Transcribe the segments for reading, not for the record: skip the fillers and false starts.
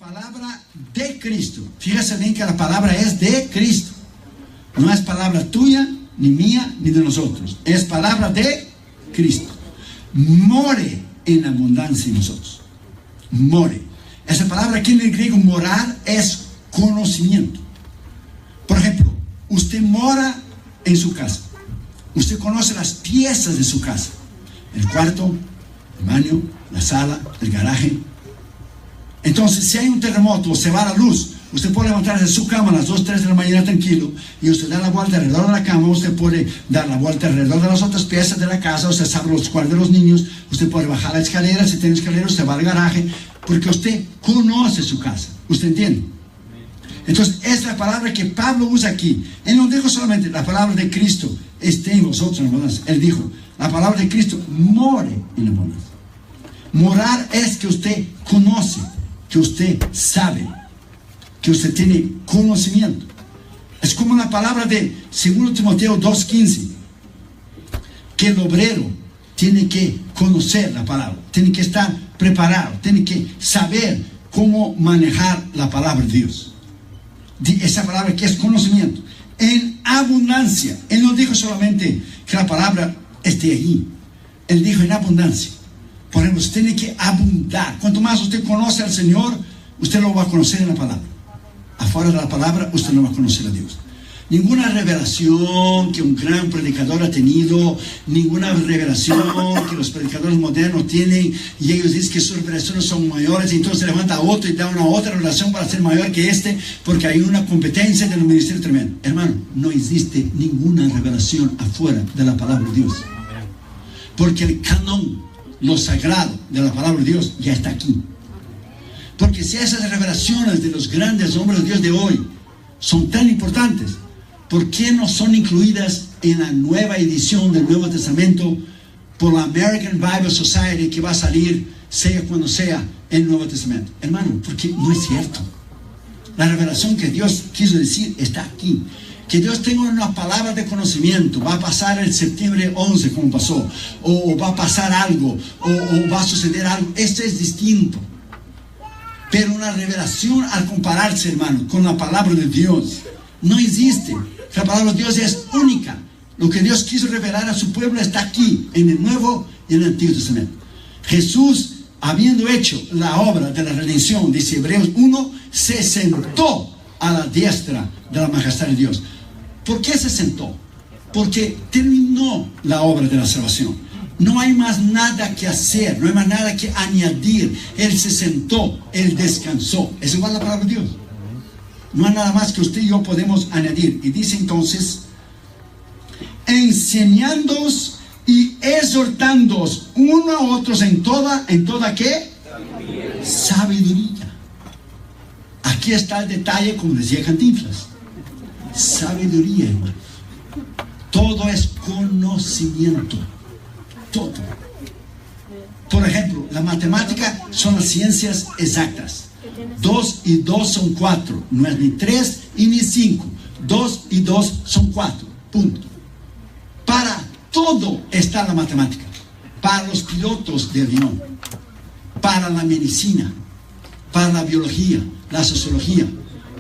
palabra de Cristo. Fíjese bien que la palabra es de Cristo. No es palabra tuya, ni mía, ni de nosotros. Es palabra de Cristo. More en abundancia en nosotros. More. Esa palabra aquí en el griego, morar, es conocimiento. Por ejemplo, usted mora en su casa. Usted conoce las piezas de su casa. El cuarto, el baño, la sala, el garaje. Entonces, si hay un terremoto o se va la luz, usted puede levantarse de su cama a las 2, 3 de la mañana tranquilo y usted da la vuelta alrededor de la cama, usted puede dar la vuelta alrededor de las otras piezas de la casa, usted sabe los cuartos de los niños, usted puede bajar la escalera, si tiene escalera usted va al garaje, porque usted conoce su casa. ¿Usted entiende? Entonces, es la palabra que Pablo usa aquí. Él no dijo solamente la palabra de Cristo esté en vosotros en abundancia. Él dijo, la palabra de Cristo more en abundancia. Morar es que usted conoce, que usted sabe, que usted tiene conocimiento. Es como la palabra de 2 Timoteo 2:15, que el obrero tiene que conocer la palabra, tiene que estar preparado, tiene que saber cómo manejar la palabra de Dios. Esa palabra que es conocimiento en abundancia. Él no dijo solamente que la palabra esté allí, él dijo en abundancia. Por ejemplo, usted tiene que abundar. Cuanto más usted conoce al Señor, usted lo va a conocer en la palabra. Afuera de la palabra, usted no va a conocer a Dios. Ninguna revelación que un gran predicador ha tenido, ninguna revelación que los predicadores modernos tienen, y ellos dicen que sus revelaciones son mayores, y entonces levanta otro y da una otra revelación para ser mayor que este, porque hay una competencia de los ministerios tremendo. Hermano, no existe ninguna revelación afuera de la palabra de Dios. Porque el canon, lo sagrado de la palabra de Dios ya está aquí. Porque si esas revelaciones de los grandes hombres de Dios de hoy son tan importantes, ¿por qué no son incluidas en la nueva edición del Nuevo Testamento por la American Bible Society que va a salir, sea cuando sea, el Nuevo Testamento? Hermano, porque no es cierto. La revelación que Dios quiso decir está aquí. Que Dios tenga una palabra de conocimiento, va a pasar el septiembre 11 como pasó, o va a pasar algo, o va a suceder algo, esto es distinto. Pero una revelación al compararse, hermano, con la palabra de Dios, no existe. La palabra de Dios es única. Lo que Dios quiso revelar a su pueblo está aquí, en el Nuevo y en el Antiguo Testamento. Jesús, habiendo hecho la obra de la redención, dice Hebreos 1, se sentó a la diestra de la majestad de Dios. ¿Por qué se sentó? Porque terminó la obra de la salvación. No hay más nada que hacer, no hay más nada que añadir. Él se sentó, Él descansó. Es igual la palabra de Dios. No hay nada más que usted y yo podemos añadir. Y dice entonces, enseñándoos y exhortándoos uno a otros en toda ¿qué? Sabiduría. Aquí está el detalle, como decía Cantinflas. Sabiduría, hermano. Todo es conocimiento. Todo. Por ejemplo, la matemática son las ciencias exactas. 2 y 2 son 4. No es ni 3 y ni 5. 2 y 2 son 4. Punto. Para todo está la matemática. Para los pilotos de avión. Para la medicina. Para la biología. La sociología.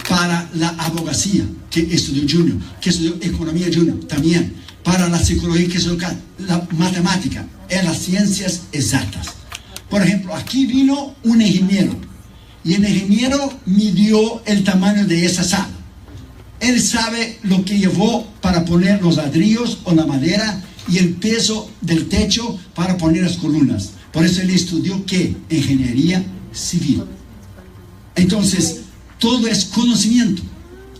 Para la abogacía, que estudió Junior. Que estudió economía Junior también. Para la psicología, que estudió la matemática. En las ciencias exactas. Por ejemplo, aquí vino un ingeniero. Y el ingeniero midió el tamaño de esa sala. Él sabe lo que llevó para poner los ladrillos o la madera y el peso del techo para poner las columnas. Por eso él estudió ¿qué? Ingeniería civil. Entonces, todo es conocimiento.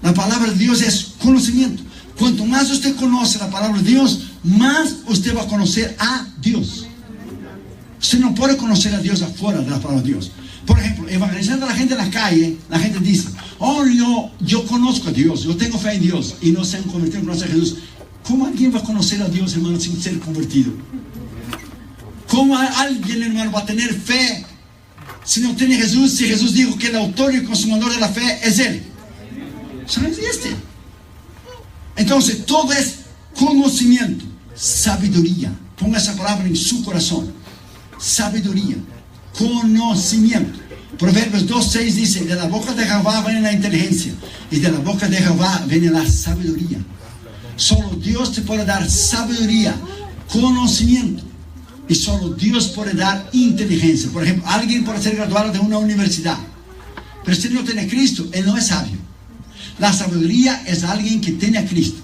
La palabra de Dios es conocimiento. Cuanto más usted conoce la palabra de Dios, más usted va a conocer a Dios. Usted no puede conocer a Dios afuera de la palabra de Dios. Por ejemplo, evangelizando a la gente en la calle, la gente dice, oh, yo conozco a Dios, yo tengo fe en Dios, y no se han convertido en conocer a Jesús. ¿Cómo alguien va a conocer a Dios, hermano, sin ser convertido? ¿Cómo alguien, hermano, va a tener fe si no tiene Jesús? Si Jesús dijo que el autor y el consumador de la fe es Él. Eso no existe. Entonces, todo es conocimiento, sabiduría. Ponga esa palabra en su corazón. Sabiduría, conocimiento. Proverbios 2:6 dice, de la boca de Jehová viene la inteligencia y de la boca de Jehová viene la sabiduría. Solo Dios te puede dar sabiduría, conocimiento, y solo Dios puede dar inteligencia. Por ejemplo, alguien puede ser graduado de una universidad, pero si no tiene Cristo, él no es sabio. La sabiduría es alguien que tiene a Cristo.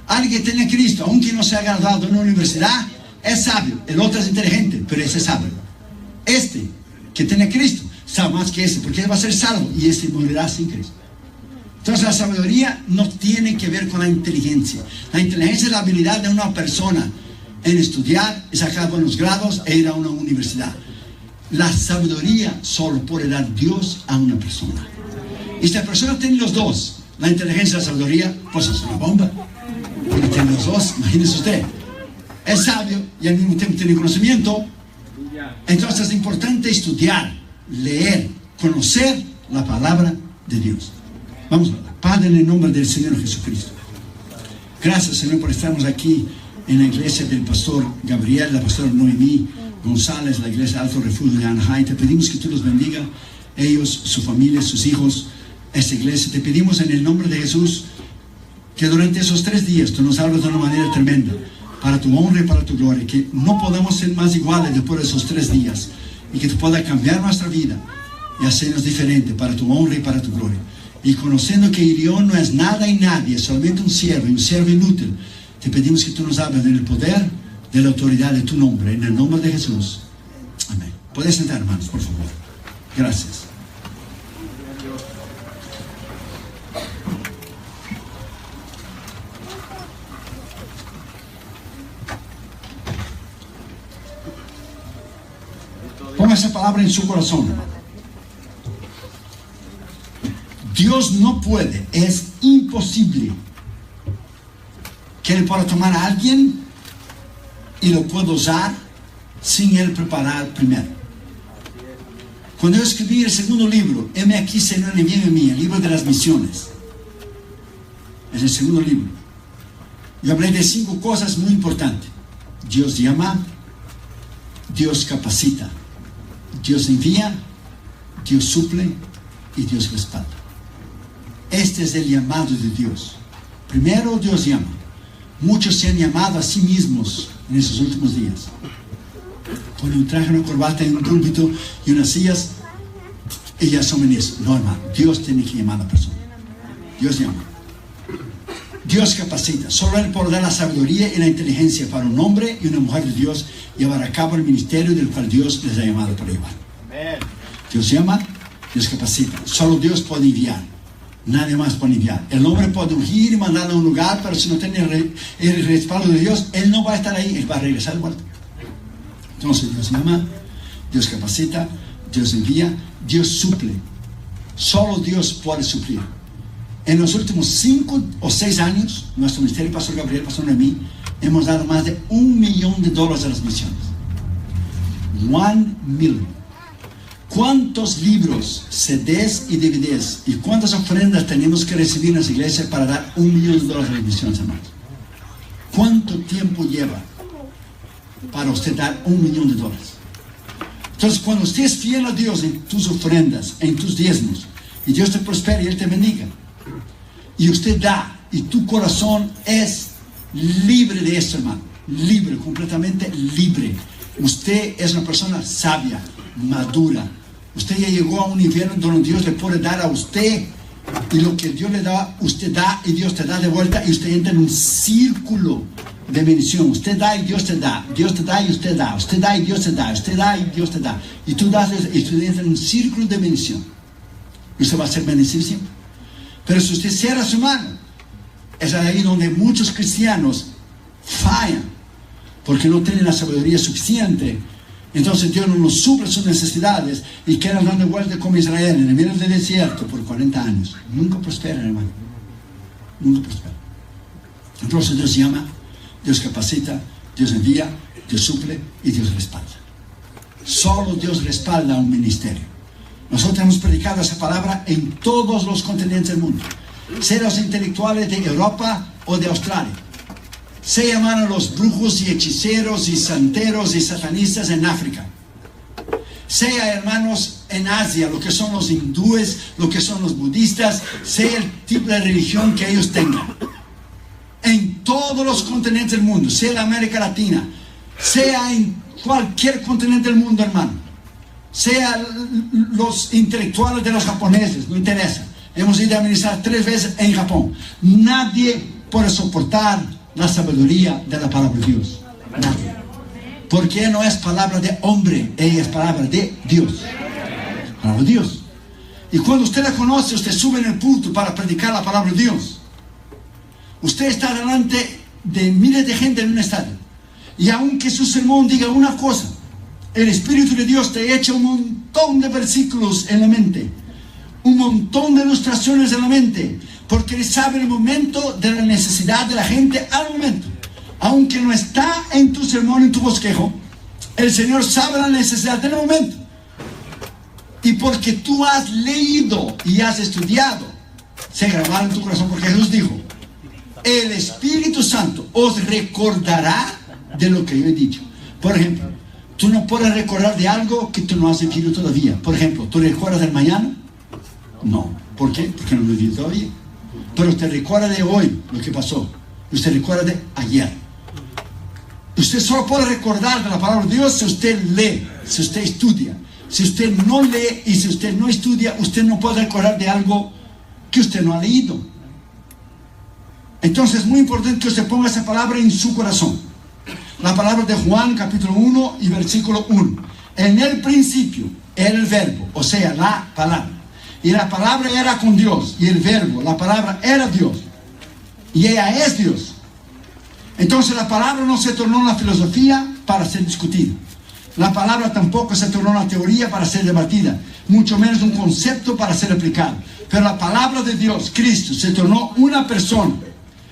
Alguien que tiene a Cristo, aunque no sea graduado de una universidad, es sabio. El otro es inteligente, pero ese es sabio. Este que tiene a Cristo sabe más que ese, porque él va a ser salvo y ese morirá sin Cristo. Entonces la sabiduría no tiene que ver con la inteligencia. La inteligencia es la habilidad de una persona en estudiar y sacar buenos grados e ir a una universidad. La sabiduría solo puede dar Dios a una persona. Y esta persona tiene los dos, la inteligencia y la sabiduría, pues es una bomba. Él tiene los dos, imagínese usted. Es sabio y al mismo tiempo tiene conocimiento. Entonces es importante estudiar, leer, conocer la palabra de Dios. Vamos a orar. Padre, en el nombre del Señor Jesucristo. Gracias, Señor, por estarnos aquí en la iglesia del pastor Gabriel, la pastora Noemí González, la iglesia Alto Refugio de Anaheim. Te pedimos que tú los bendiga, ellos, su familia, sus hijos, esta iglesia. Te pedimos en el nombre de Jesús que durante esos 3 días tú nos hables de una manera tremenda, para tu honra y para tu gloria, que no podamos ser más iguales después de esos 3 días, y que tú puedas cambiar nuestra vida y hacernos diferente para tu honra y para tu gloria. Y conociendo que Irión no es nada y nadie, es solamente un siervo inútil, te pedimos que tú nos hables en el poder de la autoridad de tu nombre, en el nombre de Jesús. Amén. Puedes sentar, hermanos, por favor. Gracias. Ponga esa palabra en su corazón. Dios no puede, es imposible que Él pueda tomar a alguien y lo pueda usar sin Él preparar primero. Cuando yo escribí el segundo libro, heme aquí, Señor, envíame a mí, el libro de las misiones, es el segundo libro, yo hablé de 5 cosas muy importantes. Dios llama, Dios capacita, Dios envía, Dios suple y Dios respalda. Este es el llamado de Dios. Primero Dios llama. Muchos se han llamado a sí mismos en esos últimos días. Ponen un traje, una corbata, un púlpito y unas sillas y ya son ministros. No, hermano, Dios tiene que llamar a la persona. Dios llama. Dios capacita. Solo Él puede dar la sabiduría y la inteligencia para un hombre y una mujer de Dios llevar a cabo el ministerio del cual Dios les ha llamado para llevar. Dios llama, Dios capacita. Solo Dios puede enviar. Nadie más puede enviar. El hombre puede ungir y mandarlo a un lugar, pero si no tiene el respaldo de Dios, él no va a estar ahí, él va a regresar de vuelta. Entonces Dios llama, Dios capacita, Dios envía, Dios suple. Solo Dios puede suplir. En los últimos 5 o 6 años, nuestro ministerio, Pastor Gabriel, Pastor Noemí, hemos dado más de $1 millón a las misiones. 1 million. ¿Cuántos libros, CDs y DVDs y cuántas ofrendas tenemos que recibir en las iglesias para dar $1 millón a las misiones, hermanos? ¿Cuánto tiempo lleva para usted dar $1 millón? Entonces, cuando usted es fiel a Dios en tus ofrendas, en tus diezmos, y Dios te prospera y Él te bendiga, y usted da, y tu corazón es libre de esto, hermano, libre, completamente libre. Usted es una persona sabia, madura. Usted ya llegó a un nivel donde Dios le puede dar a usted, y lo que Dios le da, usted da y Dios te da de vuelta, y usted entra en un círculo de bendición. Usted da y Dios te da, Dios te da y usted da, usted da y Dios te da, usted da y Dios te da, y tú das y usted entra en un círculo de bendición, y usted va a ser bendecido siempre. Pero si usted cierra su mano, es ahí donde muchos cristianos fallan, porque no tienen la sabiduría suficiente. Entonces Dios no nos suple sus necesidades y quedan dando vueltas como Israel en el medio del desierto por 40 años. Nunca prosperan, hermano. Nunca prosperan. Entonces Dios llama, Dios capacita, Dios envía, Dios suple y Dios respalda. Solo Dios respalda un ministerio. Nosotros hemos predicado esa palabra en todos los continentes del mundo. Sean los intelectuales de Europa o de Australia. Se llaman a los brujos y hechiceros y santeros y satanistas en África. sea, hermanos, en Asia, lo que son los hindúes, lo que son los budistas, sea el tipo de religión que ellos tengan. En todos los continentes del mundo, sea en América Latina, sea en cualquier continente del mundo, hermano, sea los intelectuales de los japoneses, no interesa. Hemos ido a ministrar 3 veces en Japón. Nadie puede soportar la sabiduría de la palabra de Dios. Nadie. Porque no es palabra de hombre, ella es palabra de Dios. Palabra de Dios. Y cuando usted la conoce, usted sube en el púlpito para predicar la palabra de Dios. Usted está delante de miles de gente en un estadio. Y aunque su sermón diga una cosa, el Espíritu de Dios te echa un montón de versículos en la mente, un montón de ilustraciones en la mente, porque Él sabe el momento de la necesidad de la gente al momento. Aunque no está en tu sermón, en tu bosquejo, el Señor sabe la necesidad del momento. Y porque tú has leído y has estudiado, se grabará en tu corazón, porque Jesús dijo, el Espíritu Santo os recordará de lo que yo he dicho. Por ejemplo, tú no puedes recordar de algo que tú no has vivido todavía. Por ejemplo, ¿tú recuerdas del mañana? No. ¿Por qué? Porque no lo he vivido todavía. Pero usted recuerda de hoy lo que pasó. Usted recuerda de ayer. Usted solo puede recordar de la palabra de Dios si usted lee, si usted estudia. Si usted no lee y si usted no estudia, usted no puede recordar de algo que usted no ha leído. Entonces es muy importante que usted ponga esa palabra en su corazón. La palabra de Juan capítulo 1 y versículo 1. En el principio era el verbo, o sea, la palabra. Y la palabra era con Dios. Y el verbo, la palabra, era Dios. Y ella es Dios. Entonces la palabra no se tornó una filosofía para ser discutida. La palabra tampoco se tornó una teoría para ser debatida, mucho menos un concepto para ser aplicado. Pero la palabra de Dios, Cristo, se tornó una persona,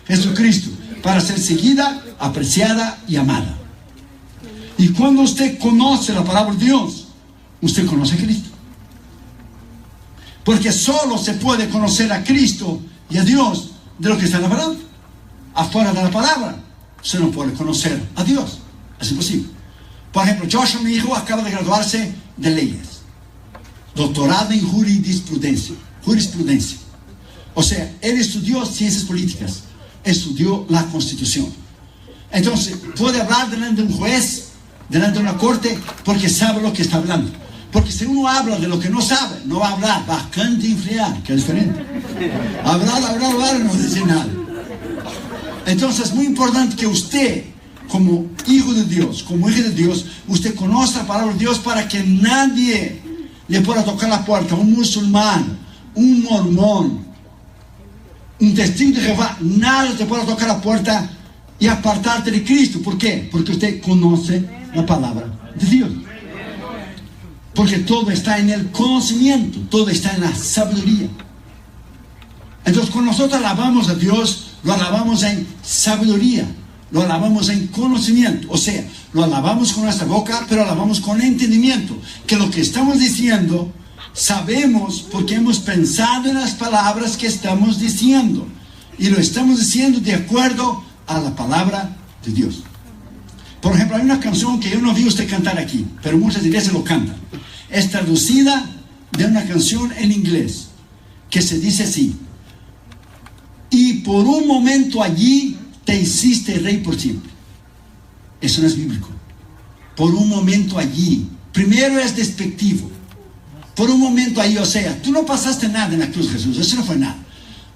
Jesucristo, para ser seguida, apreciada y amada. Y cuando usted conoce la palabra de Dios, usted conoce a Cristo. Porque solo se puede conocer a Cristo y a Dios de lo que está en la palabra. Afuera de la palabra, usted no puede conocer a Dios. Es imposible. Por ejemplo, Joshua, mi hijo, acaba de graduarse de leyes. Doctorado en jurisprudencia. O sea, él estudió ciencias políticas. Estudió la Constitución. Entonces, puede hablar delante de un juez, delante de una corte, porque sabe lo que está hablando. Porque si uno habla de lo que no sabe, no va a hablar, va a cantinflear, que es diferente. Hablar, no decir nada. Entonces es muy importante que usted, como hijo de Dios, como hija de Dios, usted conozca la palabra de Dios para que nadie le pueda tocar la puerta. Un musulmán, un mormón, un testigo de Jehová, nadie te pueda tocar la puerta y apartarte de Cristo. ¿Por qué? Porque usted conoce la palabra de Dios. Porque todo está en el conocimiento, todo está en la sabiduría. Entonces, cuando nosotros alabamos a Dios, lo alabamos en sabiduría, lo alabamos en conocimiento. O sea, lo alabamos con nuestra boca, pero alabamos con entendimiento. Que lo que estamos diciendo, sabemos porque hemos pensado en las palabras que estamos diciendo. Y lo estamos diciendo de acuerdo a la palabra de Dios. Por ejemplo, hay una canción que yo no vi usted cantar aquí, pero muchas iglesias lo cantan. Es traducida de una canción en inglés, que se dice así: y por un momento allí te hiciste rey por siempre. Eso no es bíblico. Por un momento allí. Primero es despectivo. Por un momento allí, o sea, tú no pasaste nada en la cruz, Jesús. Eso no fue nada.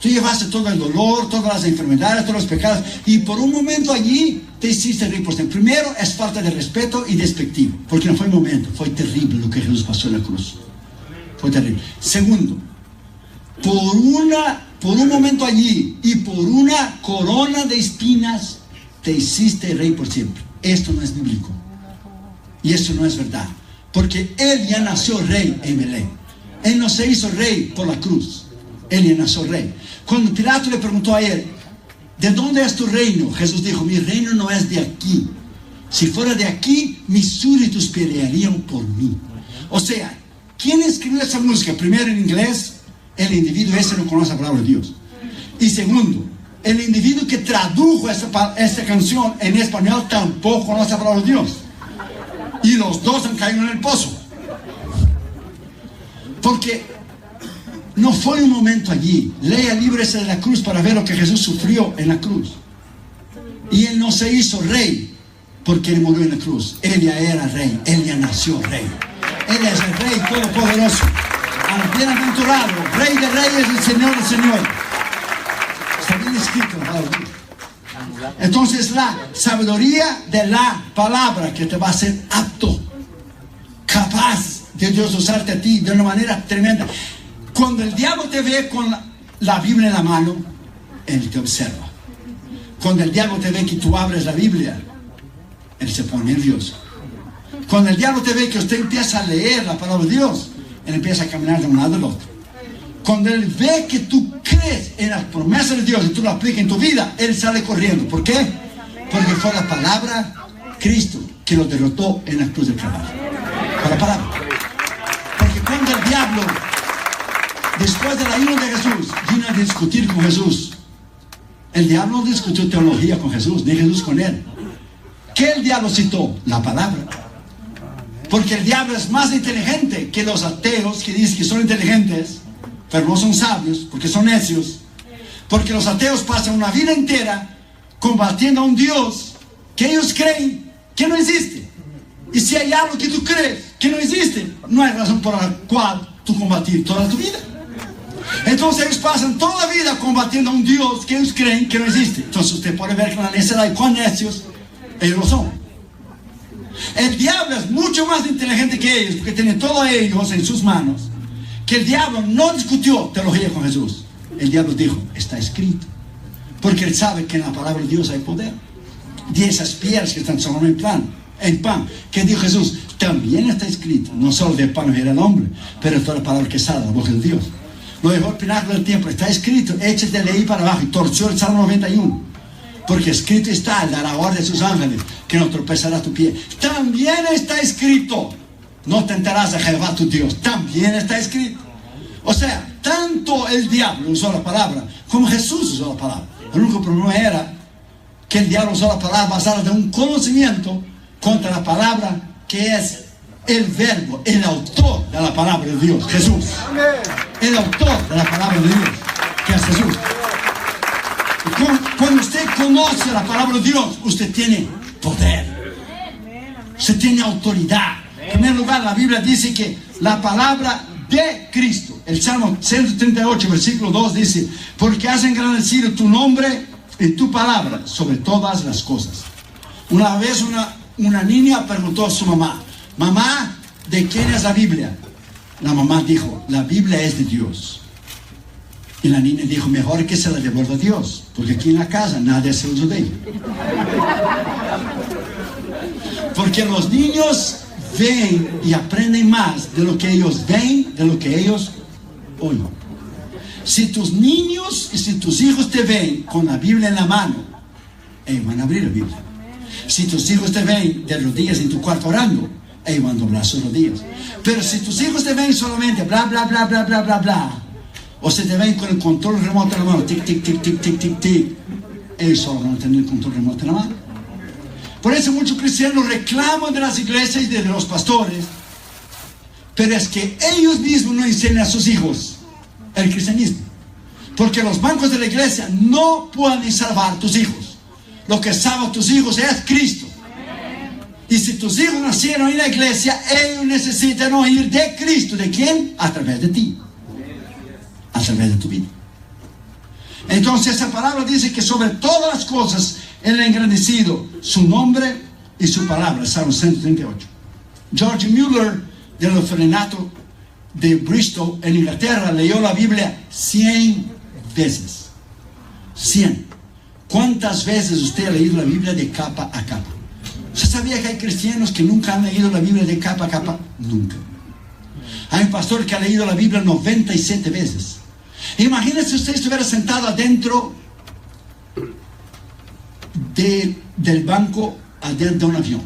Tú llevaste todo el dolor, todas las enfermedades, todos los pecados, y por un momento allí te hiciste rey por siempre. Primero es falta de respeto y despectivo, porque no fue un momento, fue terrible lo que Jesús pasó en la cruz. Fue terrible. Segundo, por un momento allí y por una corona de espinas te hiciste rey por siempre. Esto no es bíblico. Y eso no es verdad. Porque Él ya nació rey en Belén. Él no se hizo rey por la cruz. Él ya nació rey. Cuando Pilato le preguntó a él, ¿de dónde es tu reino? Jesús dijo, mi reino no es de aquí. Si fuera de aquí, mis súbditos pelearían por mí. O sea, ¿quién escribió esa música? Primero en inglés, el individuo ese no conoce la palabra de Dios. Y segundo, el individuo que tradujo esta canción en español tampoco conoce la palabra de Dios. Y los dos han caído en el pozo. Porque no fue un momento allí. Lea el libro ese de la cruz para ver lo que Jesús sufrió en la cruz. Y Él no se hizo rey porque Él murió en la cruz. Él ya era rey, Él ya nació rey. Él es el Rey Todopoderoso, al bienaventurado, Rey de reyes y Señor de señores. Está bien escrito en la palabra. Entonces la sabiduría de la palabra que te va a hacer apto, capaz de Dios usarte a ti de una manera tremenda. Cuando el diablo te ve con la Biblia en la mano, él te observa. Cuando el diablo te ve que tú abres la Biblia, él se pone nervioso. Cuando el diablo te ve que usted empieza a leer la palabra de Dios, él empieza a caminar de un lado al otro. Cuando él ve que tú crees en las promesas de Dios y tú lo aplicas en tu vida, él sale corriendo. ¿Por qué? Porque fue la palabra Cristo que lo derrotó en la cruz del Calvario. Fue la palabra. Porque cuando el diablo, después de la ira de Jesús, vino a discutir con Jesús, el diablo no discutió teología con Jesús, ni Jesús con él. ¿Qué el diablo citó? La palabra. Porque el diablo es más inteligente que los ateos que dicen que son inteligentes, pero no son sabios, porque son necios. Porque los ateos pasan una vida entera combatiendo a un Dios que ellos creen que no existe. Y si hay algo que tú crees que no existe, no hay razón por la cual tú combatir toda tu vida. Entonces ellos pasan toda la vida combatiendo a un Dios que ellos creen que no existe. Entonces usted puede ver con la necedad y cuán necios ellos lo son. El diablo es mucho más inteligente que ellos, porque tiene todo ellos en sus manos. Que el diablo no discutió teología con Jesús. El diablo dijo, está escrito. Porque él sabe que en la palabra de Dios hay poder. Y esas piedras que están sobre en pan, que dijo Jesús, también está escrito. No solo de pan vivirá el hombre, pero toda la palabra que sale de la boca de Dios. Lo dejó al pináculo del tiempo, está escrito, échate de ahí para abajo. Y torció el Salmo 91. Porque escrito está, él dará orden a sus ángeles, que no tropezará tu pie. También está escrito, no tentarás a Jehová tu Dios. También está escrito. O sea, tanto el diablo usó la palabra, como Jesús usó la palabra. El único problema era que el diablo usó la palabra basada en un conocimiento contra la palabra que es el verbo, el autor de la palabra de Dios, Jesús. El autor de la palabra de Dios, que es Jesús. Cuando usted conoce la palabra de Dios, usted tiene poder. Usted tiene autoridad. En primer lugar, la Biblia dice que la palabra de Cristo, el Salmo 138, versículo 2 dice, porque has engrandecido tu nombre y tu palabra sobre todas las cosas. Una vez una niña preguntó a su mamá, mamá, ¿de quién es la Biblia? La mamá dijo, la Biblia es de Dios. Y la niña dijo, mejor que se la devuelva a Dios, porque aquí en la casa nadie hace uso de ella. Porque los niños ven y aprenden más de lo que ellos ven, de lo que ellos oyen. Si tus niños y si tus hijos te ven con la Biblia en la mano, ellos van a abrir la Biblia. Si tus hijos te ven de rodillas en tu cuarto orando, ellos van a doblar sus rodillas. Pero si tus hijos te ven solamente bla, bla, bla, bla, bla, bla, bla, o se te ven con el control remoto en la mano, tic, tic, tic, tic, tic, tic, tic, ellos solo van a tener el control remoto en la mano. Por eso muchos cristianos reclaman de las iglesias y de los pastores, pero es que ellos mismos no enseñan a sus hijos el cristianismo. Porque los bancos de la iglesia no pueden salvar a tus hijos. Lo que salva a tus hijos es Cristo. Y si tus hijos nacieron en la iglesia, ellos necesitan oír de Cristo. ¿De quién? A través de ti. A través de tu vida. Entonces esa palabra dice que sobre todas las cosas Él ha engrandecido su nombre y su palabra. Salmo 138. George Mueller, del orfanato de Bristol en Inglaterra, leyó la Biblia 100 veces. 100. ¿Cuántas veces usted ha leído la Biblia de capa a capa? ¿Usted sabía que hay cristianos que nunca han leído la Biblia de capa a capa? Nunca. Hay un pastor que ha leído la Biblia 97 veces. Imagínese si usted estuviera sentado adentro del banco, adentro de un avión,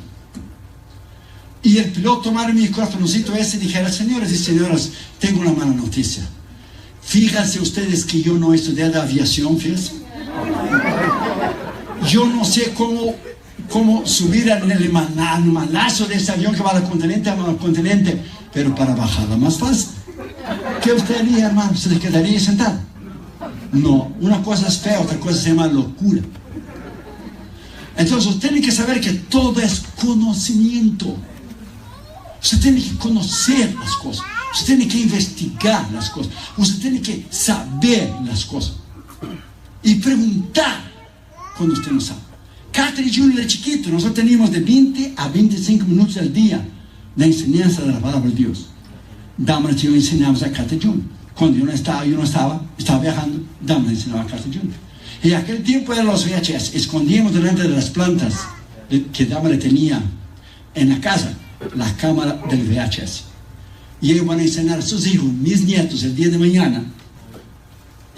y el piloto tomara el micrófonocito ese y dijera, señores y señoras, tengo una mala noticia. Fíjense ustedes que yo no he estudiado aviación, fíjense. Yo no sé cómo subir en el malazo de ese avión que va del continente a continente, pero para bajarla más fácil. ¿Qué usted haría, hermano? ¿Se le quedaría sentado? No, una cosa es fea, otra cosa se llama locura. Entonces usted tiene que saber que todo es conocimiento. Usted tiene que conocer las cosas. Usted tiene que investigar las cosas. Usted tiene que saber las cosas. Y preguntar cuando usted no sabe. Catherine Junior de chiquito, nosotros teníamos de 20 a 25 minutos al día de enseñanza de la palabra de Dios. Damaris y yo enseñamos a Catherine Junior. Cuando yo no estaba viajando, Damaris enseñaba a Catherine Junior. En aquel tiempo eran los VHS. Escondíamos delante de las plantas que Damaris tenía en la casa la cámara del VHS. Y ellos van a enseñar a sus hijos, mis nietos, el día de mañana.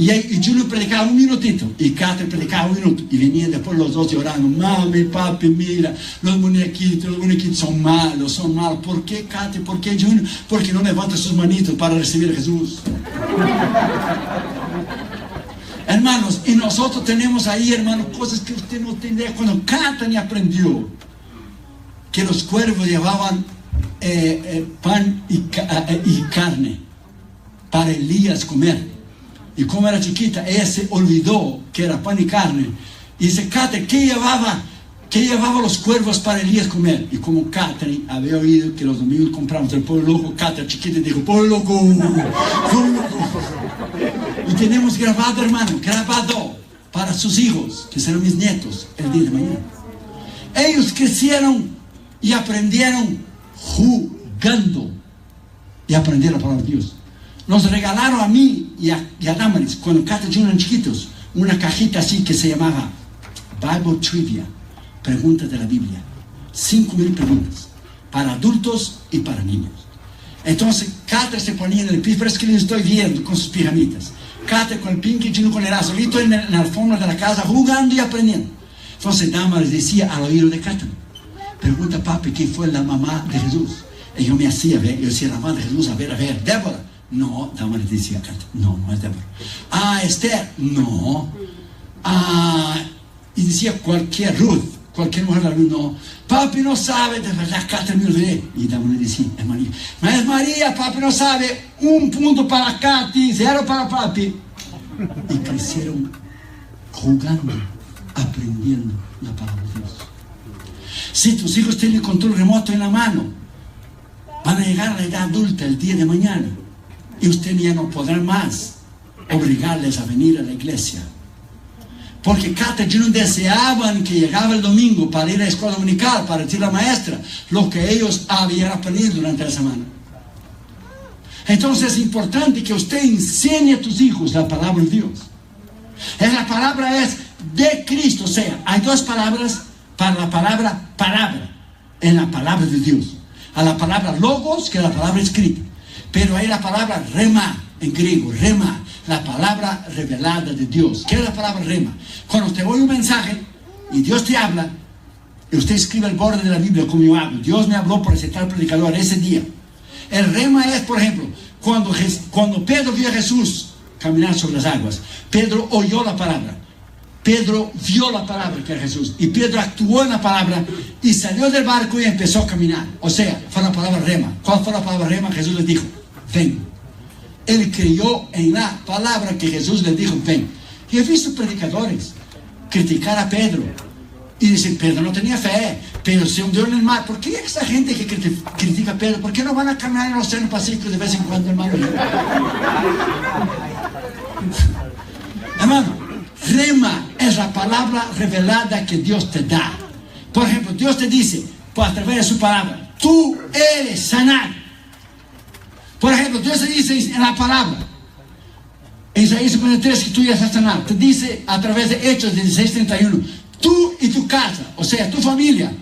Y Junior predicaba un minutito y Catherine predicaba un minuto. Y venían después los dos llorando. Mami, papi, mira, los muñequitos son malos. ¿Por qué Catherine? ¿Por qué Junior? Porque no levanta sus manitos para recibir a Jesús. Hermanos, y nosotros tenemos ahí, hermanos, cosas que usted no tiene idea. Cuando Catherine aprendió que los cuervos llevaban pan y carne para Elías comer. Y como era chiquita, ella se olvidó que era pan y carne. Y dice, Catherine, ¿qué llevaba los cuervos para Elías comer? Y como Catherine había oído que los domingos compramos el pollo loco, Catherine chiquita dijo, pollo loco, pollo loco. Y tenemos grabado, hermano, grabado para sus hijos, que serán mis nietos, el día de mañana. Ellos crecieron y aprendieron jugando. Y aprendieron la palabra de Dios. Nos regalaron a mí y a Damaris, cuando Catherine Junior eran chiquitos, una cajita así que se llamaba Bible Trivia, preguntas de la Biblia. 5,000 preguntas, para adultos y para niños. Entonces, Catherine se ponía en el piso, pero es que les estoy viendo con sus pijamitas. Catherine con el Pinky, Junior con el azulito en la alfombra de la casa, jugando y aprendiendo. Entonces, Damaris decía al oído de Catherine, pregunta papi, ¿quién fue la mamá de Jesús? Y yo me hacía ver, yo decía, la mamá de Jesús, a ver, Débora. No, Damaris decía, no es Débora. Esther, no. Y decía cualquier mujer de Ruth, no. Papi no sabe, de verdad, Catherine me olvidé. Y Damaris decía, es María. Es María, papi no sabe, 1 punto para Katy, 0 para papi. Y crecieron jugando, aprendiendo la palabra de Dios. Si tus hijos tienen el control remoto en la mano, van a llegar a la edad adulta el día de mañana. Y usted ya no podrá más obligarles a venir a la iglesia. Porque Catherine Junior deseaban que llegaba el domingo para ir a la escuela dominical, para decir a la maestra lo que ellos habían aprendido durante la semana. Entonces es importante que usted enseñe a tus hijos la palabra de Dios. La palabra es de Cristo. O sea, hay 2 palabras para la palabra en la palabra de Dios. A la palabra logos, que es la palabra escrita. Pero hay la palabra rema en griego, rema, la palabra revelada de Dios. ¿Qué es la palabra rema? Cuando usted oye un mensaje y Dios te habla, y usted escribe al borde de la Biblia como yo hago. Dios me habló por ese tal predicador ese día. El rema es, por ejemplo, cuando Pedro vio a Jesús caminar sobre las aguas, Pedro oyó la palabra. Pedro vio la palabra que era Jesús. Y Pedro actuó en la palabra y salió del barco y empezó a caminar. O sea, fue la palabra rema. ¿Cuál fue la palabra rema? Jesús les dijo, ven. Él creyó en la palabra que Jesús les dijo, ven. Y he visto predicadores criticar a Pedro y dicen, Pedro no tenía fe, Pedro se hundió en el mar. ¿Por qué esa gente que critica a Pedro, por qué no van a caminar en el océano Pacífico de vez en cuando, hermano? Hermano, rema es la palabra revelada que Dios te da. Por ejemplo, Dios te dice, a través de su palabra, tú eres sanado. Por ejemplo, Dios te dice en la palabra, en Isaías 53, que tú ya estás sanado. Te dice a través de Hechos 16:31, tú y tu casa, o sea, tu familia,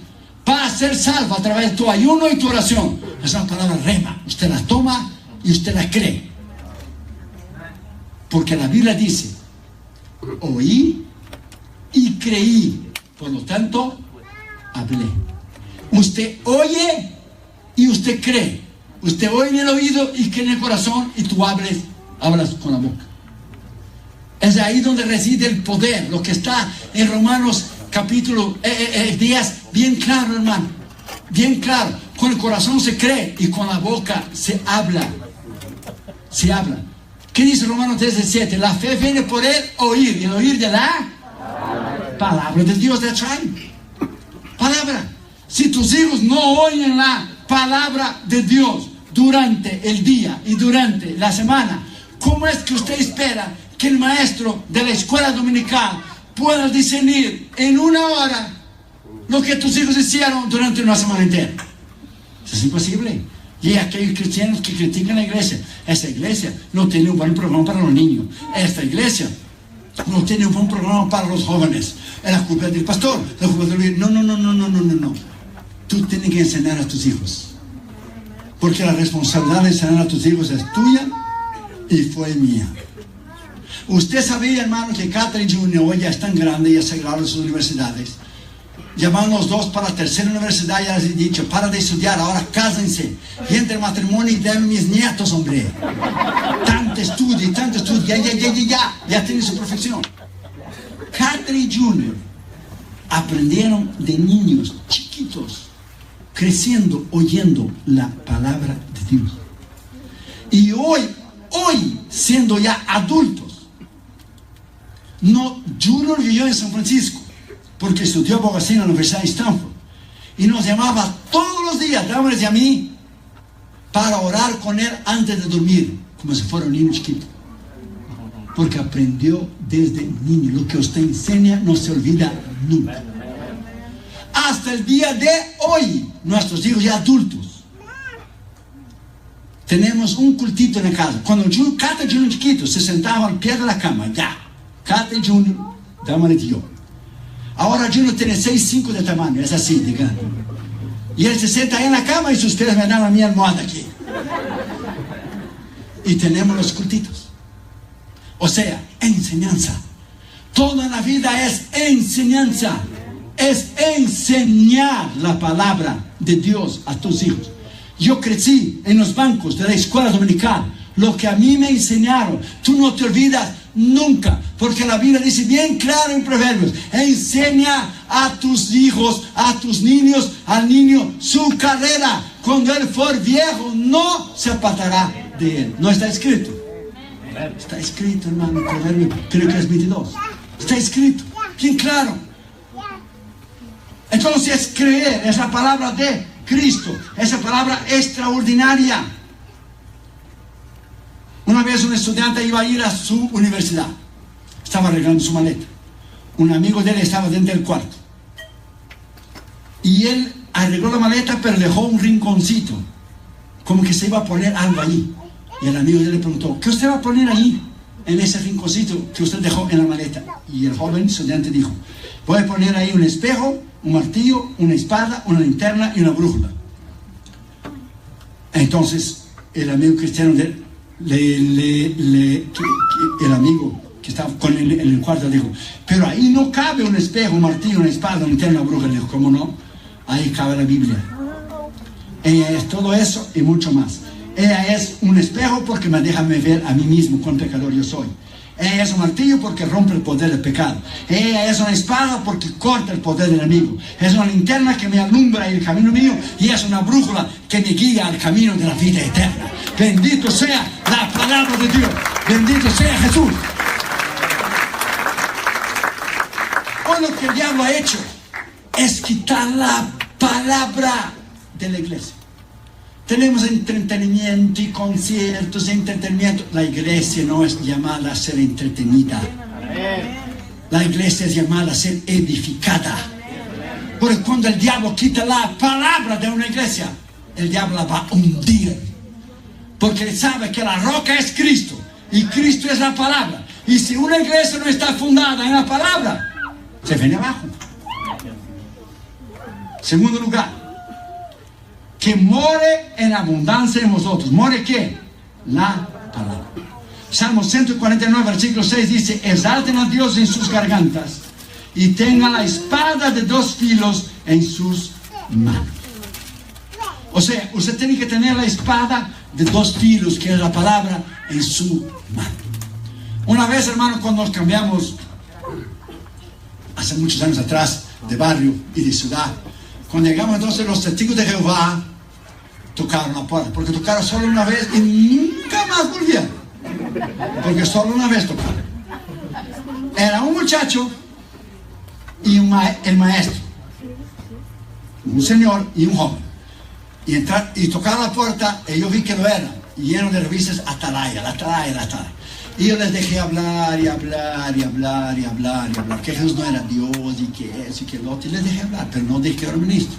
va a ser salvo a través de tu ayuno y tu oración. Es una palabra rema. Usted la toma y usted la cree. Porque la Biblia dice, oí y creí, por lo tanto hablé. Usted oye y usted cree. Usted oye en el oído y cree en el corazón, y tú hablas con la boca. Es ahí donde reside el poder, lo que está en Romanos capítulo 10, bien claro, hermano, bien claro. Con el corazón se cree y con la boca se habla. se habla. ¿Qué dice Romanos 13:7? La fe viene por el oír, y el oír de la palabra de Dios. That's right. Palabra. Si tus hijos no oyen la palabra de Dios durante el día y durante la semana, ¿cómo es que usted espera que el maestro de la escuela dominical pueda discernir en una hora lo que tus hijos hicieron durante una semana entera? Eso es imposible. Y aquellos cristianos que critican la iglesia, esa iglesia no tiene un buen programa para los niños, esta iglesia no tiene un buen programa para los jóvenes, es la culpa del pastor, la culpa del... No. Tú tienes que enseñar a tus hijos, porque la responsabilidad de enseñar a tus hijos es tuya y fue mía. Usted sabía, hermano, que Catherine Jr. hoy ya es tan grande, ya se graduó en sus universidades. Llamaron los dos para la tercera universidad y les he dicho: para de estudiar, ahora cásense y entre el matrimonio y den mis nietos, hombre. Tanto estudio, ya tienen su profesión. Catherine Jr. aprendieron de niños chiquitos, creciendo, oyendo la palabra de Dios. Y hoy, siendo ya adultos, Junior vivió en San Francisco, porque estudió abogacía en la Universidad de Stanford, y nos llamaba todos los días, Damaris y a mí, para orar con él antes de dormir, como si fuera un niño chiquito, porque aprendió desde niño. Lo que usted enseña no se olvida nunca. Hasta el día de hoy, nuestros hijos ya adultos, tenemos un cultito en la casa. Cuando Catherine Jr. chiquito se sentaba al pie de la cama, ya, Catherine Jr., Damaris y yo. Ahora Junior tiene 6'5" de tamaño, es así, digamos. Y él se sienta ahí en la cama y sus pies me dan a mi almohada aquí. Y tenemos los cultitos. O sea, enseñanza. Toda la vida es enseñanza. Es enseñar la palabra de Dios a tus hijos. Yo crecí en los bancos de la escuela dominical. Lo que a mí me enseñaron, tú no te olvidas nunca, porque la Biblia dice bien claro en Proverbios: enseña a tus hijos, a tus niños, al niño su carrera. Cuando él fuere viejo, no se apartará de él. ¿No está escrito? Está escrito, hermano, en Proverbios, creo que es 22. Está escrito, bien claro. Entonces es creer, es la palabra de Cristo, esa palabra extraordinaria. Una vez un estudiante iba a ir a su universidad, estaba arreglando su maleta. Un amigo de él estaba dentro del cuarto y él arregló la maleta, pero dejó un rinconcito, como que se iba a poner algo allí. Y el amigo de él le preguntó: ¿qué usted va a poner allí, en ese rinconcito que usted dejó en la maleta? Y el joven estudiante dijo: voy a poner ahí un espejo, un martillo, una espada, una linterna y una brújula. Entonces el amigo cristiano de él, el amigo que estaba con él en el cuarto dijo: pero ahí no cabe un espejo, un martillo, una espada, una linterna, una brújula. Le dijo: ¿cómo no? Ahí cabe la Biblia. Ella es todo eso y mucho más. Ella es un espejo porque me deja ver a mí mismo cuán pecador yo soy. Ella es un martillo porque rompe el poder del pecado. Ella es una espada porque corta el poder del enemigo. Es una linterna que me alumbra el camino mío, y es una brújula que me guía al camino de la vida eterna. Bendito sea la palabra de Dios. Bendito sea Jesús. Hoy lo que el diablo ha hecho es quitar la palabra de la iglesia. Tenemos entretenimiento y conciertos, entretenimiento. La iglesia no es llamada a ser entretenida. La iglesia es llamada a ser edificada. Porque cuando el diablo quita la palabra de una iglesia, el diablo la va a hundir. Porque él sabe que la roca es Cristo y Cristo es la palabra. Y si una iglesia no está fundada en la palabra, se viene abajo. Segundo lugar, que more en abundancia en vosotros. ¿More qué? La palabra. Salmo 149, versículo 6 dice: exalten a Dios en sus gargantas y tengan la espada de 2 filos en sus manos. O sea, usted tiene que tener la espada de 2 filos, que es la palabra, en su mano. Una vez, hermano, cuando nos cambiamos, hace muchos años atrás, de barrio y de ciudad, cuando llegamos entonces los testigos de Jehová, tocaron la puerta, porque tocaron solo una vez y nunca más volvieron, porque solo una vez tocaron. Era un muchacho y el maestro, un señor y un joven, y tocaron la puerta y yo vi que lo era, lleno de revistas Atalaya. Y yo les dejé hablar, que Jesús no era Dios y que eso y que lo otro, y les dejé hablar, pero no dije que era ministro.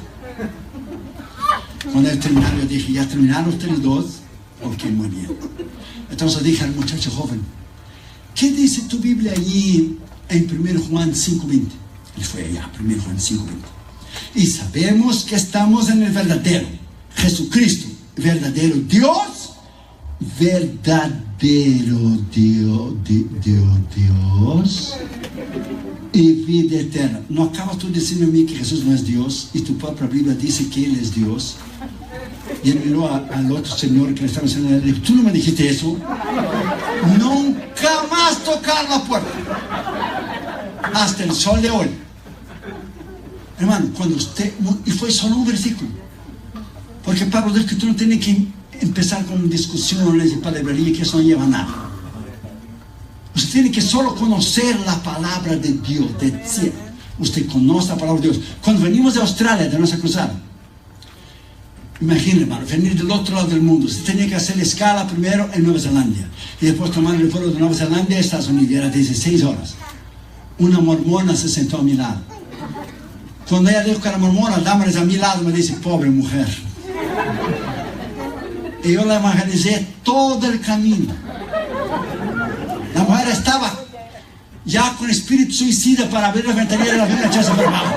Cuando él terminaron, yo dije, ¿ya terminaron ustedes dos? Ok, muy bien. Entonces dije al muchacho joven, ¿qué dice tu Biblia allí en 1 Juan 5:20? Él fue allá, 1 Juan 5:20. Y sabemos que estamos en el verdadero Jesucristo, verdadero Dios, verdadero Dios y vida eterna. ¿No acabas tú diciendo a mí que Jesús no es Dios y tu propia Biblia dice que Él es Dios? Y él miró al otro señor que le estaba diciendo, le dijo, ¿tú no me dijiste eso? Nunca más tocar la puerta hasta el sol de hoy. Hermano, cuando usted, y fue solo un versículo, porque Pablo dice que tú no tienes que empezar con discusiones y palabrería, que eso no lleva a nada. Usted tiene que solo conocer la palabra de Dios, decir, usted conoce la palabra de Dios. Cuando venimos de Australia, de nuestra cruzada, imagínate, hermano, venir del otro lado del mundo, usted tenía que hacer escala primero en Nueva Zelanda y después tomar el vuelo de Nueva Zelanda a Estados Unidos. Era 16 horas. Una mormona se sentó a mi lado. Cuando ella dijo que era mormona, la dama a mi lado me dice, pobre mujer. Y yo la evangelicé todo el camino. La mujer estaba ya con espíritu suicida para abrir la ventanilla de la Biblia, echarse por abajo,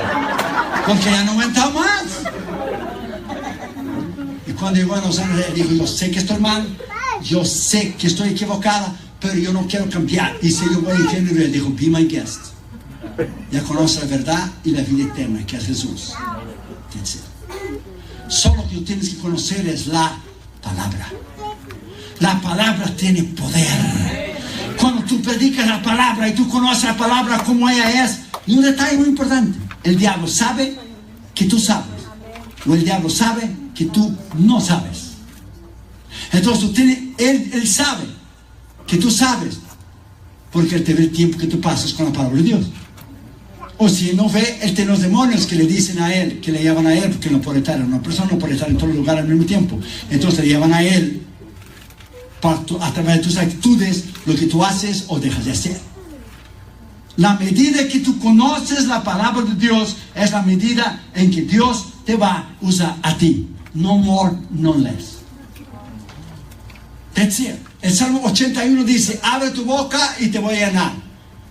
porque ya no aguantaba más. Y cuando llegó a Los Ángeles, dijo, yo sé que estoy mal, yo sé que estoy equivocada, pero yo no quiero cambiar. Y si yo voy al infierno, y dijo, be my guest. Ya conoce la verdad y la vida eterna, que es Jesús. Solo que tú tienes que conocer es la palabra. La palabra tiene poder. Cuando tú predicas la palabra y tú conoces la palabra como ella es, y un detalle muy importante, el diablo sabe que tú sabes, o el diablo sabe que tú no sabes. Entonces tú tienes, él sabe que tú sabes, porque él te ve el tiempo que tú pasas con la palabra de Dios. O si no ve, él tiene los demonios que le dicen a él, que le llevan a él, porque no puede estar, una persona no puede estar en todos los lugares al mismo tiempo. Entonces le llevan a él a través de tus actitudes, lo que tú haces o dejas de hacer. La medida que tú conoces la palabra de Dios es la medida en que Dios te va a usar a ti. No more, no less. That's it. El Salmo 81 dice, abre tu boca y te voy a llenar.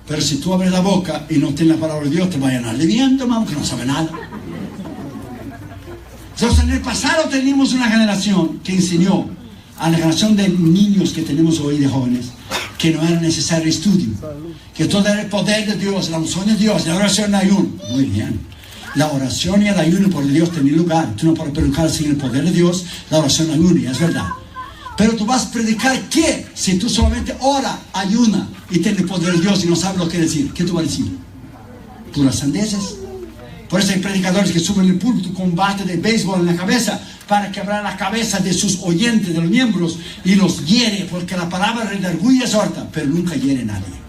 Pero si tú abres la boca y no tienes la palabra de Dios, te va a llenar de viento, hermano, que no sabe nada. Entonces, en el pasado teníamos una generación que enseñó a la generación de niños que tenemos hoy, de jóvenes, que no era necesario estudio, que todo era el poder de Dios, la unción de Dios, la oración y el ayuno. Muy bien. La oración y el ayuno por Dios tienen lugar. Tú no puedes predicar sin el poder de Dios, la oración y el ayuno, es verdad. Pero tú vas a predicar ¿qué? Si tú solamente ora, ayuna y tienes el poder de Dios y no sabes lo que decir. ¿Qué tú vas a decir? Puras sandeces. Por eso hay predicadores que suben el púlpito con bate de béisbol en la cabeza para quebrar la cabeza de sus oyentes, de los miembros, y los hiere, porque la palabra redarguye es horta, pero nunca hiere a nadie.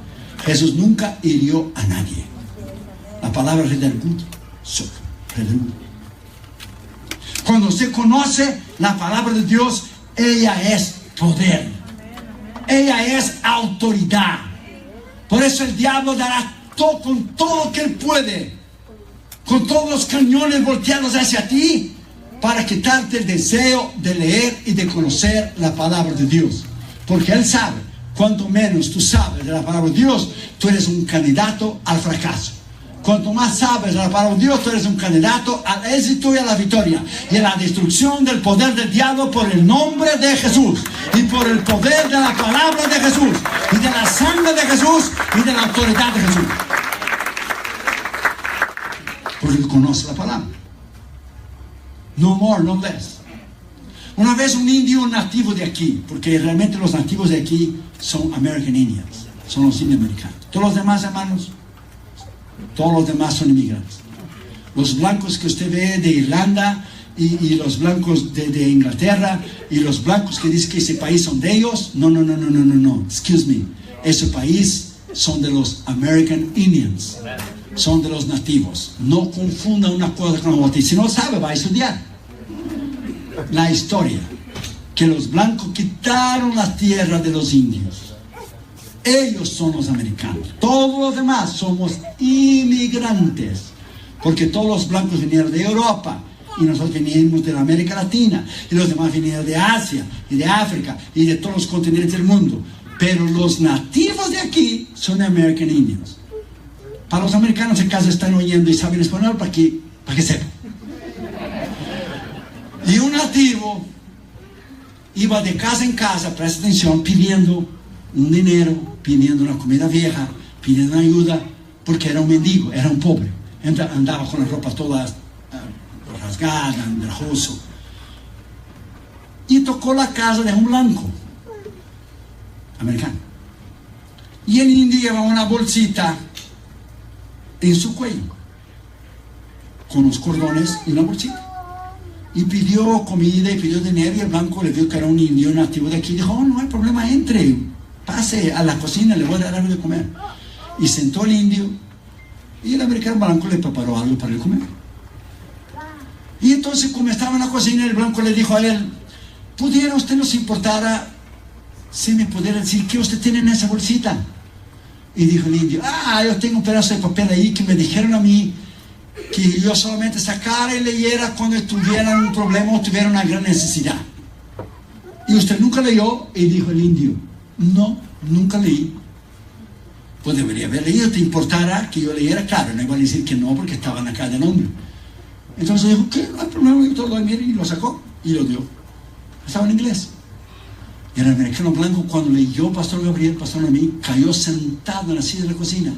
Jesús nunca hirió a nadie. La palabra redarguye, redarguye. Cuando usted conoce la palabra de Dios, ella es poder. Ella es autoridad. Por eso el diablo dará todo con todo lo que él puede, con todos los cañones volteados hacia ti, para quitarte el deseo de leer y de conocer la palabra de Dios. Porque él sabe, cuanto menos tú sabes de la palabra de Dios, tú eres un candidato al fracaso. Cuanto más sabes de la palabra de Dios, tú eres un candidato al éxito y a la victoria y a la destrucción del poder del diablo por el nombre de Jesús y por el poder de la palabra de Jesús y de la sangre de Jesús y de la autoridad de Jesús. Porque él conoce la palabra. No more, no less. Una vez un indio nativo de aquí, porque realmente los nativos de aquí son American Indians, son los indios americanos. Todos los demás, hermanos, todos los demás son inmigrantes. Los blancos que usted ve de Irlanda y los blancos de Inglaterra y los blancos que dicen que ese país son de ellos. No, excuse me, ese país son de los American Indians, son de los nativos. No confunda una cosa con la otra. Y si no sabe, va a estudiar la historia, que los blancos quitaron la tierra de los indios. Ellos son los americanos. Todos los demás somos inmigrantes, porque todos los blancos vinieron de Europa y nosotros venimos de la América Latina, y los demás vinieron de Asia y de África y de todos los continentes del mundo. Pero los nativos de aquí son American Indians. Para los americanos en casa están oyendo y saben español para que sepan. Y un nativo iba de casa en casa, presta atención, pidiendo un dinero, pidiendo una comida vieja, pidiendo ayuda, porque era un mendigo, era un pobre. Andaba con la ropa toda rasgada, andrajoso. Y tocó la casa de un blanco americano. Y el indio llevaba una bolsita en su cuello, con los cordones y una bolsita. Y pidió comida y pidió dinero, y el blanco le vio que era un indio nativo de aquí. Dijo: oh, no hay problema, entre, pase a la cocina, le voy a dar algo de comer. Y sentó el indio, y el americano blanco le preparó algo para él comer. Y entonces, como estaba en la cocina, el blanco le dijo a él: ¿pudiera usted nos importara si me pudiera decir qué usted tiene en esa bolsita? Y dijo el indio: yo tengo un pedazo de papel ahí que me dijeron a mí que yo solamente sacara y leyera cuando tuvieran un problema o tuvieran una gran necesidad. ¿Y usted nunca leyó? Y dijo el indio: no, nunca leí. Pues debería haber leído. ¿Te importara que yo leyera? Claro, no iba a decir que no, porque estaba en la cara del hombre. Entonces dijo: ¿qué? No hay problema, yo todo lo mire, y lo sacó y lo dio. Estaba en inglés. Y el americano blanco, cuando leyó Pastor Gabriel, Pastor Noemí, cayó sentado en la silla de la cocina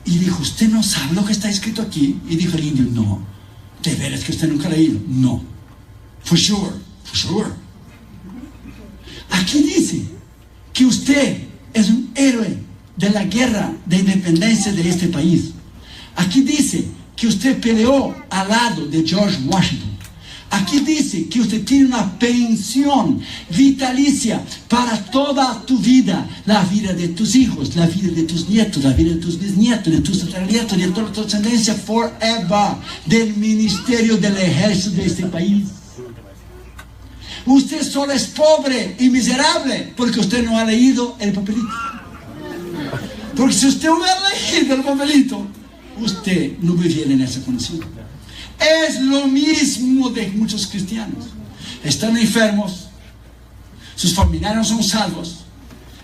y dijo: ¿usted no sabe lo que está escrito aquí? Y dijo el indio: no. ¿De veras que usted nunca ha leído? No. For sure. Aquí dice que usted es un héroe de la guerra de independencia de este país. Aquí dice que usted peleó al lado de George Washington. Aquí dice que usted tiene una pensión vitalicia para toda tu vida, la vida de tus hijos, la vida de tus nietos, la vida de tus bisnietos, de tus tataranietos, de toda tu descendencia forever, del ministerio del ejército de este país. Usted solo es pobre y miserable porque usted no ha leído el papelito. Porque si usted hubiera leído el papelito, usted no viviera en esa condición. Es lo mismo de muchos cristianos. Están enfermos, sus familiares no son salvos,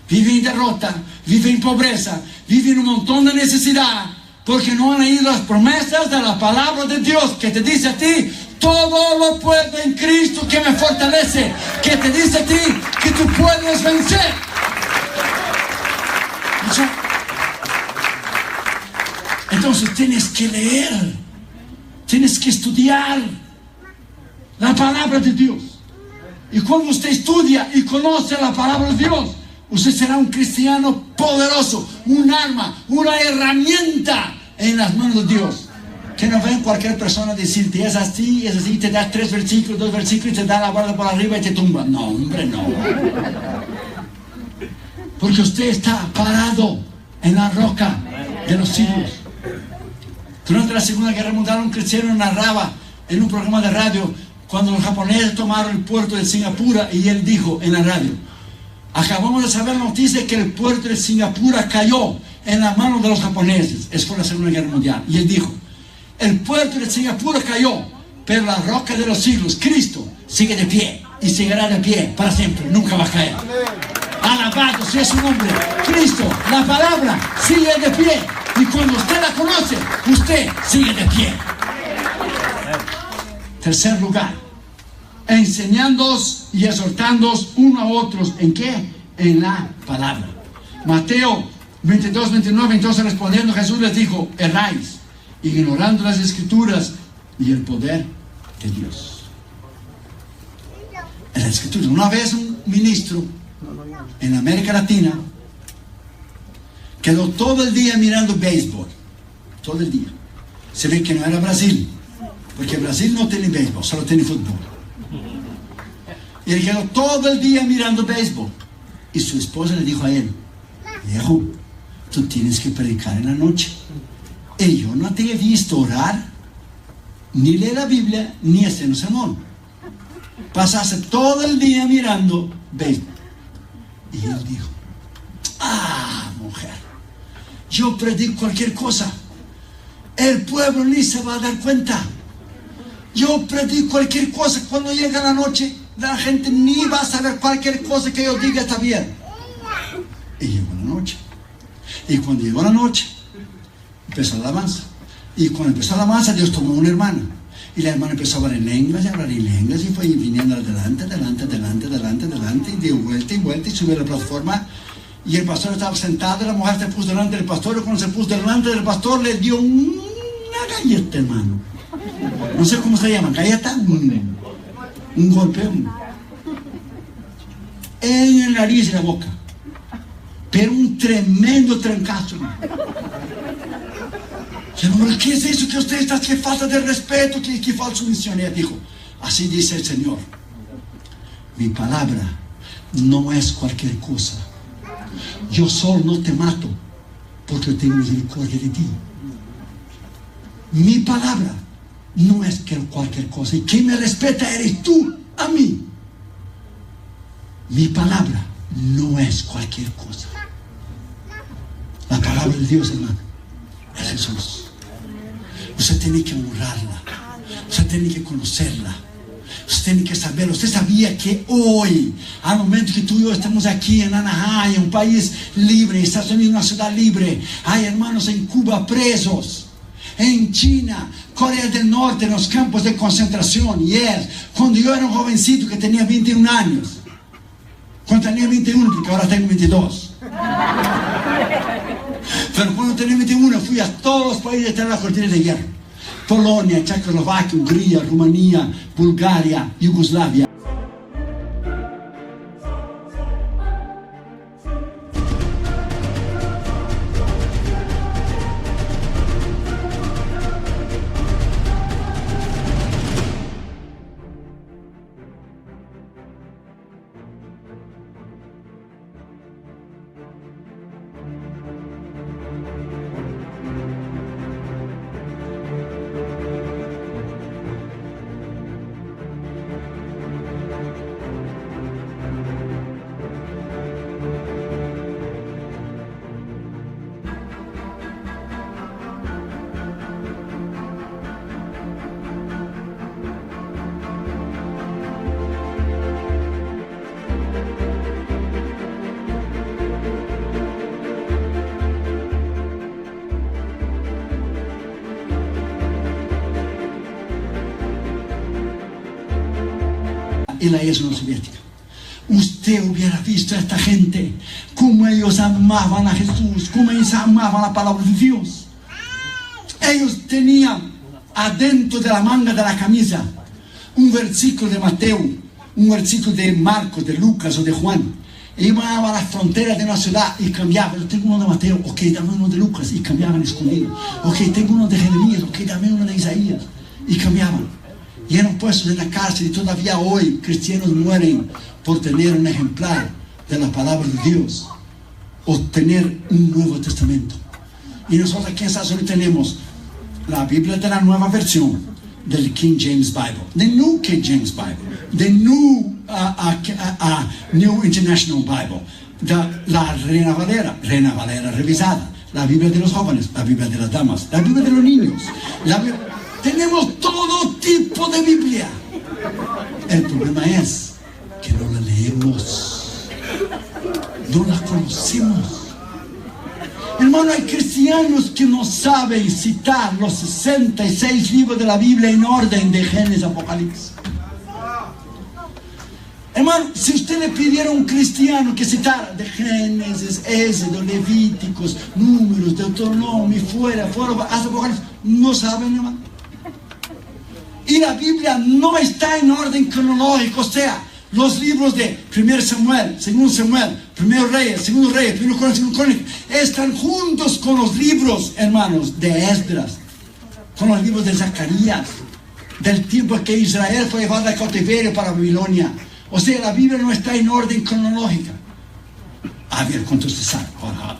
viven en derrota, viven en pobreza, viven un montón de necesidad, porque no han leído las promesas de la palabra de Dios, que te dice a ti: todo lo puedo en Cristo que me fortalece, que te dice a ti que tú puedes vencer. Entonces tienes que leer, tienes que estudiar la palabra de Dios. Y cuando usted estudia y conoce la palabra de Dios, usted será un cristiano poderoso, un arma, una herramienta en las manos de Dios. Que no ven cualquier persona decirte: es así, te da 3 versículos, 2 versículos, y te da la guarda por arriba y te tumba. No, hombre, no. Porque usted está parado en la roca de los siglos. Durante la Segunda Guerra Mundial, un cristiano narraba en un programa de radio cuando los japoneses tomaron el puerto de Singapur, y él dijo en la radio: acabamos de saber la noticia que el puerto de Singapur cayó en la mano de los japoneses. Es por la Segunda Guerra Mundial. Y él dijo: el puerto de Singapur cayó, pero la roca de los siglos, Cristo, sigue de pie y seguirá de pie para siempre, nunca va a caer. Alabado sea su nombre. Cristo, la palabra, sigue de pie. Y cuando usted la conoce, usted sigue de pie. Tercer lugar, enseñándoos y exhortándoos unos a otros. ¿En qué? En la palabra. Mateo 22, 29. Entonces, respondiendo, Jesús les dijo: erráis, ignorando las escrituras y el poder de Dios. En la escritura, una vez un ministro en América Latina quedó todo el día mirando béisbol, todo el día. Se ve que no era Brasil, porque Brasil no tiene béisbol, solo tiene fútbol. Y él quedó todo el día mirando béisbol. Y su esposa le dijo a él: viejo, tú tienes que predicar en la noche. Y yo no te he visto orar, ni leer la Biblia, ni hacer un sermón. Pasaste todo el día mirando béisbol. Y él dijo: mujer, yo predico cualquier cosa, el pueblo ni se va a dar cuenta. Yo predico cualquier cosa, cuando llega la noche la gente ni va a saber, cualquier cosa que yo diga está bien. Y llegó la noche, y cuando llegó la noche empezó la alabanza, y cuando empezó la alabanza Dios tomó una hermana, y la hermana empezó a hablar en lenguas, y fue viniendo adelante, y dio vuelta y vuelta, y subió a la plataforma, y el pastor estaba sentado, y la mujer se puso delante del pastor, y cuando se puso delante del pastor le dio una galleta, hermano. No sé cómo se llama, galleta, un golpe, en la nariz y la boca, pero un tremendo trancazo. Señor, ¿qué es eso que usted está? ¿Qué falta de respeto? ¿Qué falta de sumisión? Y ella dijo: así dice el Señor, mi palabra no es cualquier cosa. Yo solo no te mato porque yo tengo misericordia de ti. Mi palabra no es cualquier cosa. Y quien me respeta eres tú a mí. Mi palabra no es cualquier cosa. La palabra de Dios, hermano, es Jesús. Usted tiene que honrarla, usted tiene que conocerla, usted tiene que saberlo. Usted sabía que hoy, al momento que tú y yo estamos aquí en Anaheim, un país libre, Estados Unidos una ciudad libre, hay hermanos en Cuba presos, en China, Corea del Norte, en los campos de concentración. Cuando yo era un jovencito que tenía 21 años, cuando tenía 21, porque ahora tengo 22, pero cuando tenía 21 fui a todos los países detrás de la cortina de hierro: Polonia, Checoslovaquia, Hungría, Rumanía, Bulgaria, Yugoslavia. En la Unión Soviética, usted hubiera visto a esta gente, cómo ellos amaban a Jesús, cómo ellos amaban la palabra de Dios. Ellos tenían adentro de la manga de la camisa un versículo de Mateo, un versículo de Marcos, de Lucas o de Juan. E iban a las fronteras de una ciudad y cambiaban: yo tengo uno de Mateo, ok, dame uno de Lucas, y cambiaban escondido. Ok, tengo uno de Jeremías, ok, dame uno de Isaías, y cambiaban. Y eran puestos en la cárcel, y todavía hoy cristianos mueren por tener un ejemplar de la palabra de Dios o tener un Nuevo Testamento. Y nosotros aquí en Estados Unidos tenemos la Biblia de la nueva versión del King James Bible, the New King James Bible, the New International Bible, la Reina Valera revisada, la Biblia de los jóvenes, la Biblia de las damas, la Biblia de los niños, tenemos todo tipo de Biblia. El problema es que no la leemos, no la conocemos. Hermano, hay cristianos que no saben citar los 66 libros de la Biblia en orden de Génesis a Apocalipsis. Hermano, si usted le pidiera a un cristiano que citara de Génesis, Éxodo, Levíticos, Números, Deuteronomio, fuera, hasta Apocalipsis, no saben, hermano. Y la Biblia no está en orden cronológico, o sea, los libros de 1 Samuel, 2 Samuel, 1 Reyes, 2 Reyes, 1 Crónicas, 2 Crónicas, están juntos con los libros, hermanos, de Esdras, con los libros de Zacarías, del tiempo que Israel fue llevado al cautiverio para Babilonia. O sea, la Biblia no está en orden cronológica. A ver, ¿cuánto usted sabe?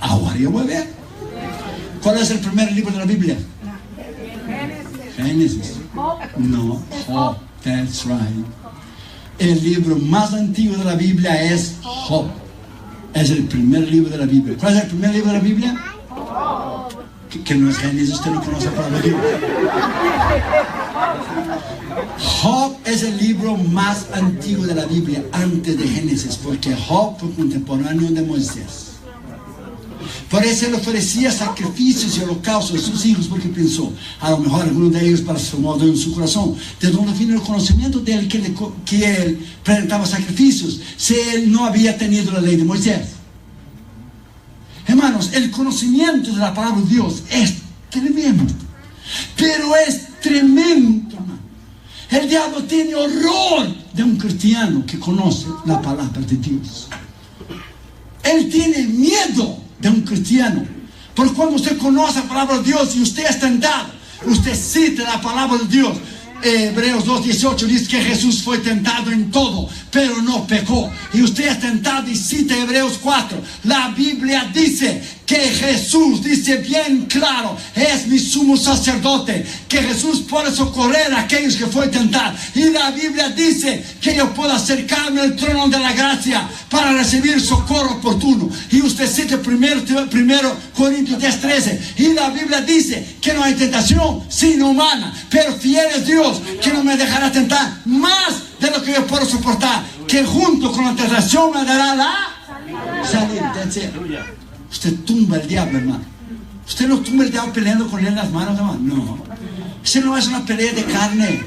Ahora yo voy a ver. ¿Cuál es el primer libro de la Biblia? Génesis. No, Job. That's right. El libro más antiguo de la Biblia es Job. Es el primer libro de la Biblia. ¿Cuál es el primer libro de la Biblia? Que no es Génesis, usted no conoce la palabra de Dios. Job es el libro más antiguo de la Biblia antes de Génesis, porque Job fue contemporáneo de Moisés. Por eso él ofrecía sacrificios y holocaustos a sus hijos, porque pensó, a lo mejor alguno de ellos transformó en su corazón. ¿De dónde vino el conocimiento de él que él presentaba sacrificios si él no había tenido la ley de Moisés? Hermanos, el conocimiento de la palabra de Dios es tremendo, pero es tremendo, hermano. El diablo tiene horror de un cristiano que conoce la palabra de Dios. Él tiene miedo de un cristiano, porque cuando usted conoce la palabra de Dios y usted es tentado, usted cita la palabra de Dios. Hebreos 2:18 dice que Jesús fue tentado en todo, pero no pecó. Y usted es tentado y cita Hebreos 4. La Biblia dice que Jesús, dice bien claro, es mi sumo sacerdote, que Jesús puede socorrer a aquellos que fue tentado. Y la Biblia dice que yo puedo acercarme al trono de la gracia para recibir socorro oportuno. Y usted cita primero Corintios 10:13. Y la Biblia dice que no hay tentación sino humana, pero fiel es Dios, que no me dejará tentar más de lo que yo puedo soportar, que junto con la tentación me dará la salida. Usted tumba el diablo, hermano. Usted no tumba el diablo peleando con él en las manos, hermano. No. Ese no es una pelea de carne.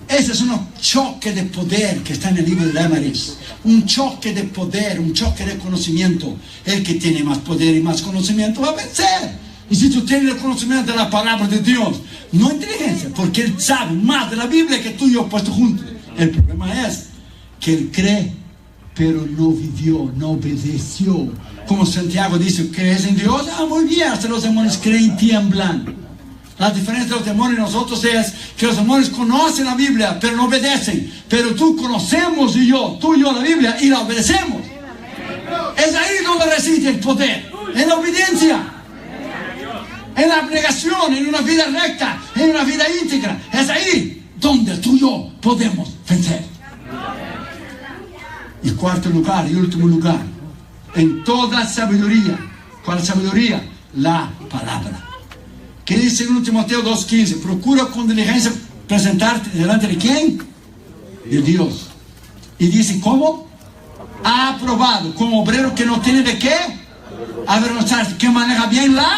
Ese es un choque de poder que está en el libro de Damaris. Un choque de poder, un choque de conocimiento. El que tiene más poder y más conocimiento va a vencer. Y si tú tienes el conocimiento de la palabra de Dios, no inteligencia, porque él sabe más de la Biblia que tú y yo puesto juntos. El problema es que él cree, pero no vivió, no obedeció. Como Santiago dice, ¿crees en Dios? Ah, muy bien, hasta los demonios creen y tiemblan. La diferencia de los demonios y nosotros es que los demonios conocen la Biblia, pero no obedecen. Pero tú conocemos tú y yo la Biblia y la obedecemos. Es ahí donde reside el poder, en la obediencia, en la abnegación, en una vida recta, en una vida íntegra. Es ahí donde tú y yo podemos vencer. Y cuarto lugar y último lugar, en toda sabiduría. ¿Cuál sabiduría? La palabra. ¿Qué dice en 1 Timoteo 2:15? Procura con diligencia presentarte delante de ¿quién? De Dios. Y dice, ¿cómo? Aprobado, como obrero que no tiene de qué avergonzarse, que maneja bien la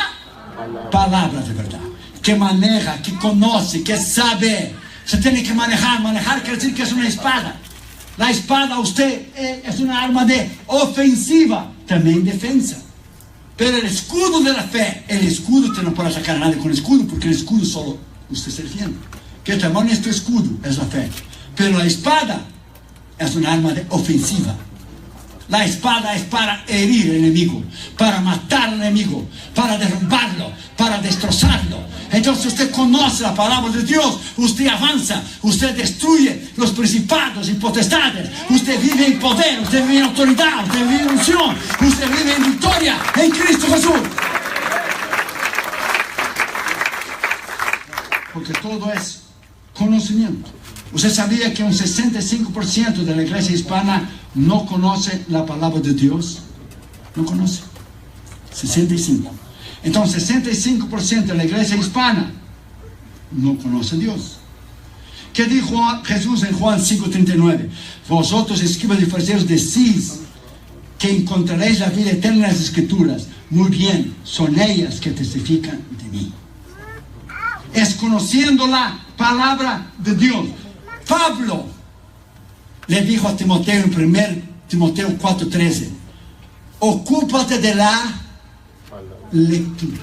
palabra de verdad, que maneja, que conoce, que sabe. Se tiene que manejar quiere decir que es una espada. La espada usted es una arma de ofensiva, también defensa. Pero el escudo de la fe, el escudo usted no puede sacar a nadie con el escudo, porque el escudo solo usted se defiende. ¿Qué tamaño es tu escudo? Es la fe. Pero la espada es una arma de ofensiva. La espada es para herir al enemigo, para matar al enemigo, para derrumbarlo, para destrozarlo. Entonces usted conoce la palabra de Dios, usted avanza, usted destruye los principados y potestades, usted vive en poder, usted vive en autoridad, usted vive en unción, usted vive en victoria en Cristo Jesús. Porque todo es conocimiento. ¿Usted sabía que un 65% de la iglesia hispana no conoce la palabra de Dios? No conoce. 65. Entonces, 65% de la iglesia hispana no conoce a Dios. ¿Qué dijo Jesús en Juan 5:39? Vosotros, escribas y fariseos, decís que encontraréis la vida eterna en las Escrituras. Muy bien, son ellas que testifican de mí. Es conociendo la palabra de Dios. Pablo le dijo a Timoteo en 1 Timoteo 4:13, ocúpate de la lectura.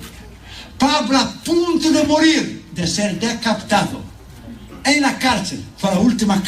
Pablo, a punto de morir, de ser decapitado en la cárcel, fue la última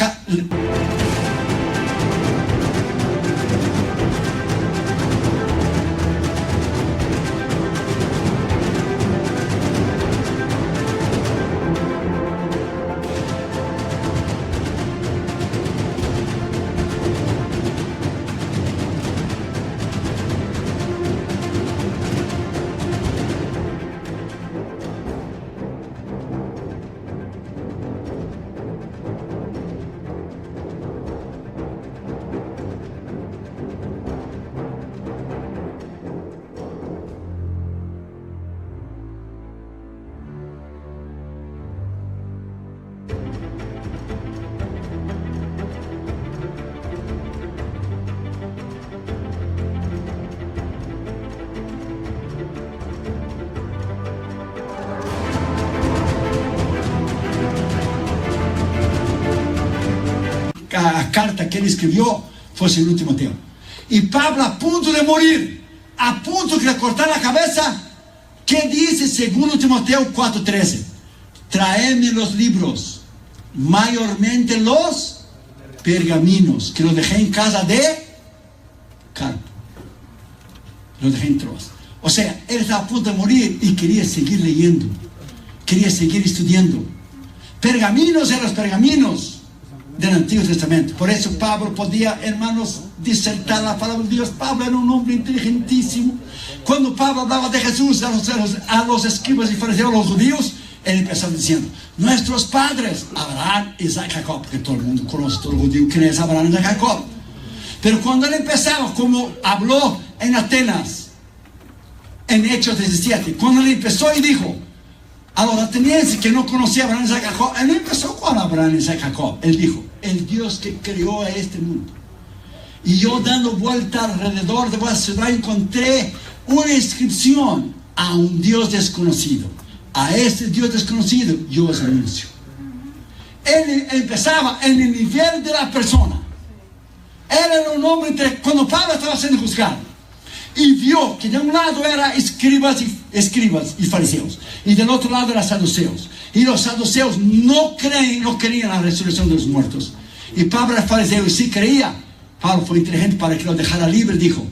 carta que él escribió fue Según Timoteo. Y Pablo, a punto de morir, a punto de cortar la cabeza, ¿qué dice Según Timoteo 4:13? Traedme los libros, mayormente los pergaminos, que los dejé en casa de Carpo. Los dejé en Troas. O sea, él estaba a punto de morir y quería seguir leyendo, quería seguir estudiando. Pergaminos eran los pergaminos del Antiguo Testamento. Por eso Pablo podía, hermanos, disertar la palabra de Dios. Pablo era un hombre inteligentísimo. Cuando Pablo hablaba de Jesús a los escribas y fariseos, a los judíos, él empezaba diciendo: nuestros padres, Abraham, Isaac, Jacob, porque todo el mundo conoce, todo el judío, quién es Abraham, Isaac, Jacob. Pero cuando él empezaba, como habló en Atenas, en Hechos 17, cuando él empezó y dijo a los atenienses que no conocían a Abraham, Isaac, Jacob, él no empezó con Abraham, Isaac, Jacob. Él dijo: el Dios que creó a este mundo. Y yo, dando vuelta alrededor de vuestra ciudad, encontré una inscripción a un Dios desconocido. A este Dios desconocido yo os anuncio. Él empezaba en el nivel de la persona. Él era un hombre, cuando Pablo estaba siendo juzgado, y vio que de un lado eran escribas y fariseos, y del otro lado eran saduceos. Y los saduceos no creían en la resurrección de los muertos. Y Pablo era fariseo y sí creía. Pablo fue inteligente para que lo dejara libre. Dijo: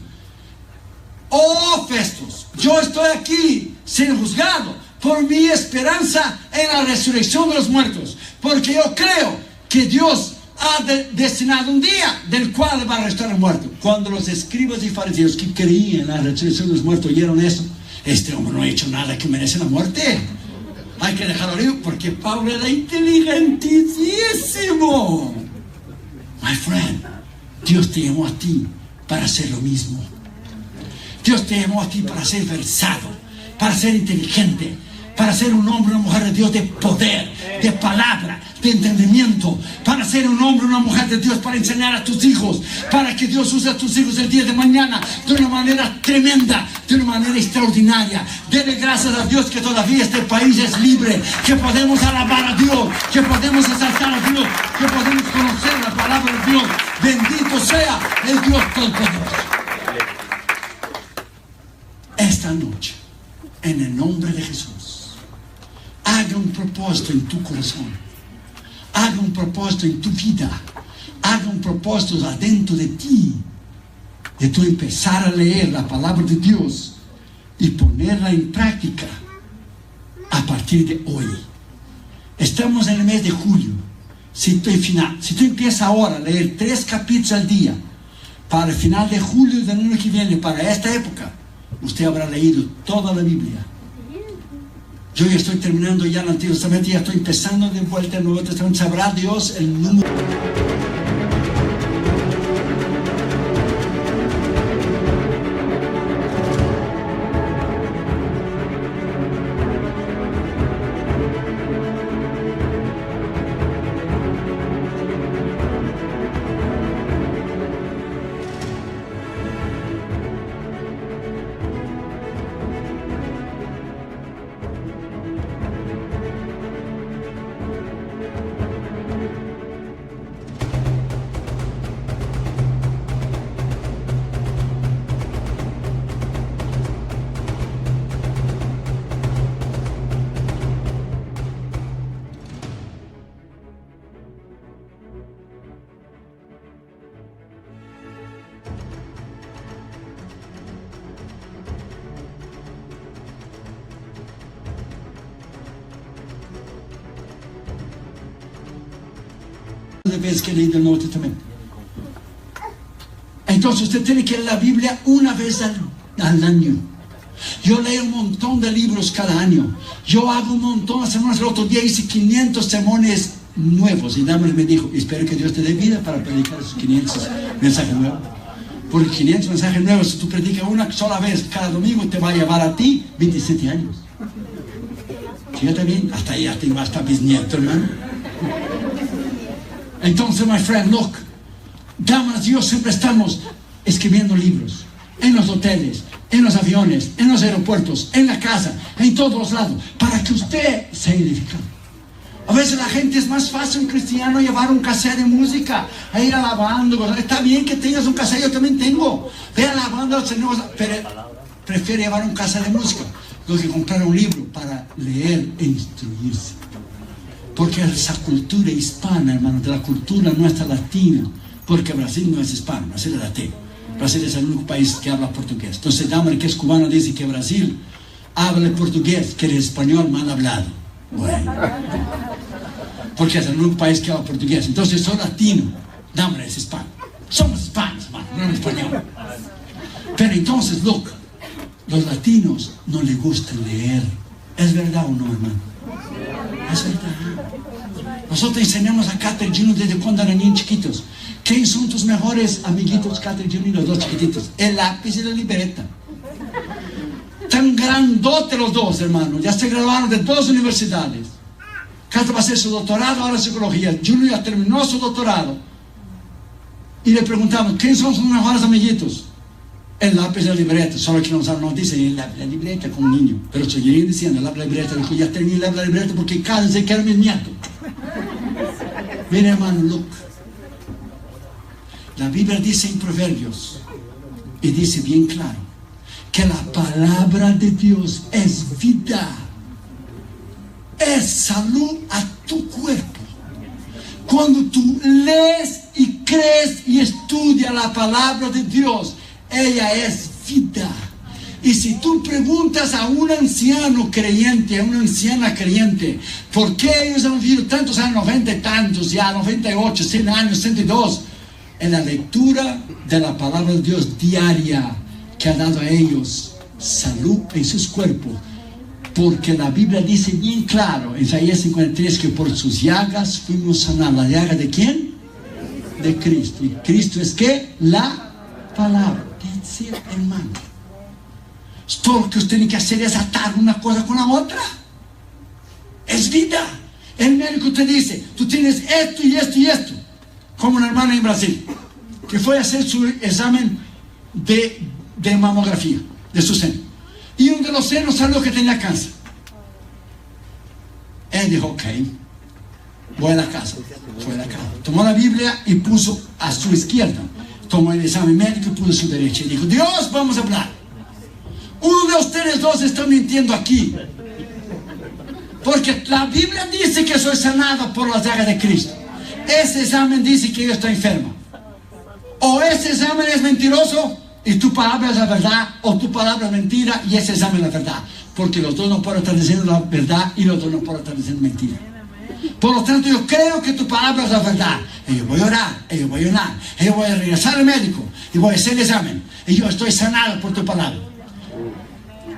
oh Festos, yo estoy aquí siendo juzgado por mi esperanza en la resurrección de los muertos, porque yo creo que Dios ha destinado un día del cual va a restaurar el muerto. Cuando los escribas y fariseos que creían en la resurrección de los muertos oyeron eso: este hombre no ha hecho nada que merece la muerte, hay que dejarlo libre. Porque Pablo era inteligentísimo. My friend, Dios te llamó a ti para hacer lo mismo. Dios te llamó a ti para ser versado, para ser inteligente, para ser un hombre, una mujer de Dios de poder, de palabra, de entendimiento, para ser un hombre, una mujer de Dios, para enseñar a tus hijos, para que Dios use a tus hijos el día de mañana de una manera tremenda, de una manera extraordinaria. Dele gracias a Dios que todavía este país es libre, que podemos alabar a Dios, que podemos exaltar a Dios, que podemos conocer la palabra de Dios. Bendito sea el Dios Todopoderoso. Esta noche, en el nombre de Jesús, haga un propósito en tu corazón, haga un propósito en tu vida, haga un propósito adentro de ti, de tú empezar a leer la palabra de Dios y ponerla en práctica a partir de hoy. Estamos en el mes de julio. Si tú empiezas ahora a leer 3 capítulos al día, para el final de julio del año que viene, para esta época, usted habrá leído toda la Biblia. Yo ya estoy terminando ya el Antiguo Testamento, ya estoy empezando de vuelta el Nuevo Testamento. Sabrá Dios el número. De veces que he leído el Nuevo Testamento. Entonces usted tiene que leer la Biblia una vez al año. Yo leo un montón de libros cada año. Yo hago un montón de sermones. El otro día hice 500 sermones nuevos y Damaris me dijo: espero que Dios te dé vida para predicar esos 500 mensajes nuevos. Porque 500 mensajes nuevos, si tú predicas una sola vez cada domingo, te va a llevar a ti 27 años. Fíjate bien, hasta ahí ya tengo hasta bisnieto, hermano. Entonces, my friend, look, damas y yo siempre estamos escribiendo libros, en los hoteles, en los aviones, en los aeropuertos, en la casa, en todos lados, para que usted sea edificado, A veces la gente es más fácil, un cristiano, llevar un cassette de música, a ir alabando. Está bien que tengas un cassette, yo también tengo. Ve alabando al Señor, pero prefiere llevar un cassette de música do que comprar un libro para leer e instruirse. Porque esa cultura hispana, hermano, de la cultura nuestra latina, porque Brasil no es hispano, Brasil es latino. Brasil es el único país que habla portugués. Entonces Dahmer, que es cubano, dice que Brasil habla portugués, que el español mal hablado. Bueno, porque es el único país que habla portugués. Entonces soy latino, Dahmer es hispano. Somos hispanos, hermano, no español. Pero entonces, look, los latinos no les gusta leer. ¿Es verdad o no, hermano? Es verdad. Nosotros enseñamos a Cater Junior desde cuando eran niños chiquitos. ¿Quiénes son tus mejores amiguitos, Cater Junior, los dos chiquititos? El lápiz y la libreta. Tan grandote los dos, hermano. Ya se graduaron de 2 universidades. Cater va a hacer su doctorado ahora en psicología. Junior ya terminó su doctorado. Y le preguntamos, ¿quiénes son sus mejores amiguitos? El lápiz y la libreta. Solo que no dicen el lápiz y la libreta como niño. Pero seguirían diciendo el lápiz y la libreta. Dijo, ya terminé el lápiz y la libreta porque cada vez que era mi nieto. Mira, hermano, look. La Biblia dice en Proverbios, y dice bien claro, que la palabra de Dios es vida, es salud a tu cuerpo. Cuando tú lees y crees y estudias la palabra de Dios, ella es vida. Y si tú preguntas a un anciano creyente, a una anciana creyente, ¿por qué ellos han vivido tantos años, 90 y tantos, ya 98, 100 años, 102? En la lectura de la palabra de Dios diaria que ha dado a ellos salud en sus cuerpos. Porque la Biblia dice bien claro, en Isaías 53, que por sus llagas fuimos sanados. ¿La llaga de quién? De Cristo. ¿Y Cristo es qué? La palabra. Es decir, hermano, todo lo que usted tiene que hacer es atar una cosa con la otra. Es vida. El médico te dice, tú tienes esto y esto y esto. Como una hermana en Brasil, que fue a hacer su examen de mamografía de su seno. Y uno de los senos salió que tenía cáncer. Él dijo, ok, voy a la casa. Fue a la casa. Tomó la Biblia y puso a su izquierda. Tomó el examen médico y puso a su derecha. Y dijo, Dios, vamos a hablar. Uno de ustedes dos está mintiendo aquí. Porque la Biblia dice que soy sanado por las llagas de Cristo. Ese examen dice que yo estoy enfermo. O ese examen es mentiroso y tu palabra es la verdad, o tu palabra es mentira y ese examen es la verdad. Porque los dos no pueden estar diciendo la verdad y los dos no pueden estar diciendo mentira. Por lo tanto, yo creo que tu palabra es la verdad. Y yo voy a orar, y yo voy a ayunar, y yo voy a regresar al médico y voy a hacer el examen. Y yo estoy sanado por tu palabra.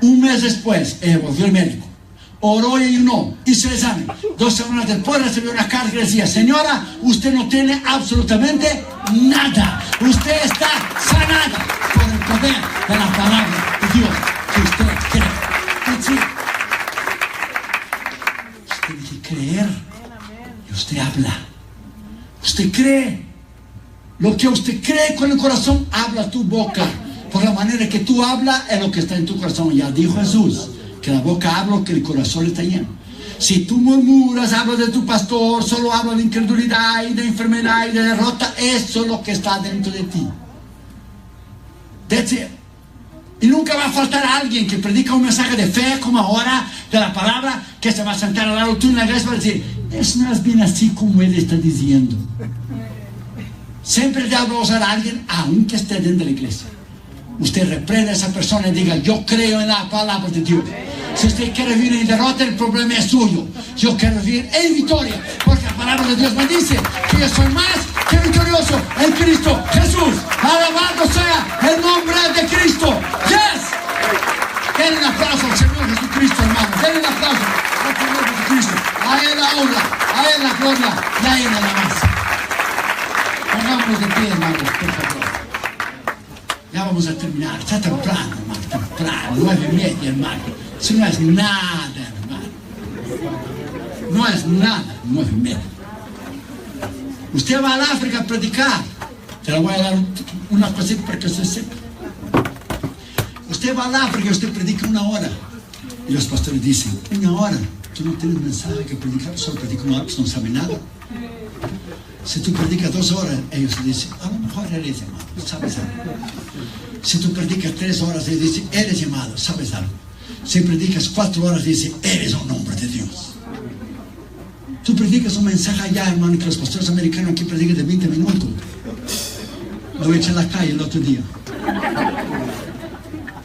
Un mes después, volvió el médico. Oró y ayunó, hizo el examen. 2 semanas después recibió una carta que decía, señora, usted no tiene absolutamente nada. Usted está sanada por el poder de la palabra de Dios que usted cree. Es decir, usted tiene que creer y usted habla. Usted cree. Lo que usted cree con el corazón, habla tu boca. Por la manera que tú hablas es lo que está en tu corazón. Ya dijo Jesús, que la boca habla, que el corazón está lleno. Si tú murmuras, hablas de tu pastor, solo hablas de incredulidad y de enfermedad y de derrota, eso es lo que está dentro de ti. That's it. Y nunca va a faltar alguien que predica un mensaje de fe, como ahora, de la palabra, que se va a sentar al lado tuyo en la iglesia para decir, eso no es bien así como él está diciendo. Siempre el diablo va a usar a alguien, aunque esté dentro de la iglesia. Usted reprende a esa persona y diga, yo creo en la palabra de Dios. Si usted quiere vivir en derrota, el problema es suyo. Yo quiero vivir en victoria, porque la palabra de Dios me dice que yo soy más que victorioso en Cristo Jesús. Alabado sea el nombre de Cristo. Yes. Denle un aplauso al Señor Jesucristo, hermano. Denle un aplauso al Señor Jesucristo. A Él la honra, a Él la gloria y a Él la alabanza. Pongámonos de pie, hermanos, por favor. Ya vamos a terminar, está temprano, hermano, temprano, 9:30, hermano. Eso no es nada, hermano. No es nada, 9:30. Usted va al África a predicar. Te la voy a dar una cosita para que usted sepa. Usted va al África y usted predica 1 hora. Y los pastores dicen, una hora, tú no tienes mensaje que predicar, solo predica una hora, pues no sabe nada. Si tú predicas 2 horas, ellos dicen, a lo mejor eres llamado, sabes algo. Si tú predicas 3 horas, ellos dicen, eres llamado, sabes algo. Si predicas 4 horas, dicen, eres un hombre de Dios. Tú predicas un mensaje allá, hermano, que los pastores americanos aquí predican de 20 minutos. Lo echan a la calle el otro día.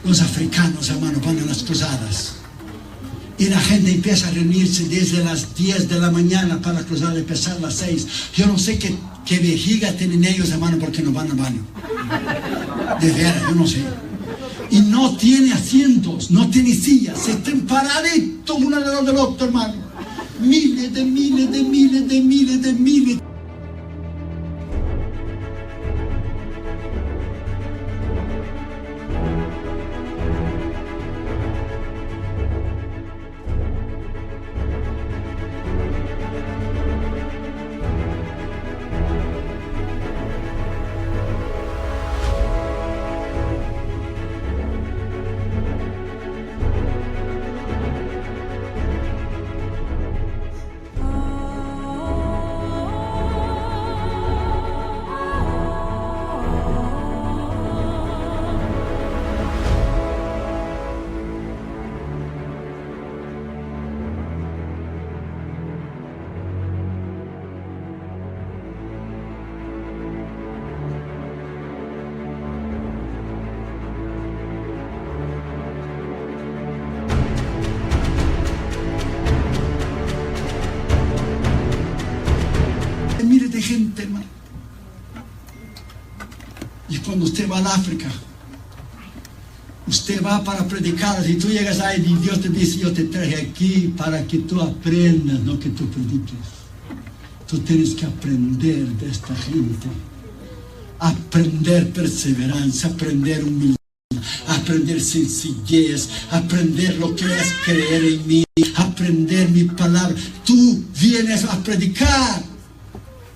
Los africanos, hermano, van a las cruzadas. Y la gente empieza a reunirse desde las 10 de la mañana para la cruzada, empezar a las 6. Yo no sé qué vejiga tienen ellos, hermano, porque no van al baño. De veras, yo no sé. Y no tiene asientos, no tiene sillas, se están paraditos uno alrededor del otro, hermano. Miles de miles de miles de miles de miles. Mire de gente, hermano. Y cuando usted va al África, usted va para predicar, y tú llegas ahí y Dios te dice, yo te traje aquí para que tú aprendas, no que tú prediques. Tú tienes que aprender de esta gente. Aprender perseverancia, aprender humildad, aprender sencillez, aprender lo que es creer en mí, aprender mi palabra. Tú vienes a predicar.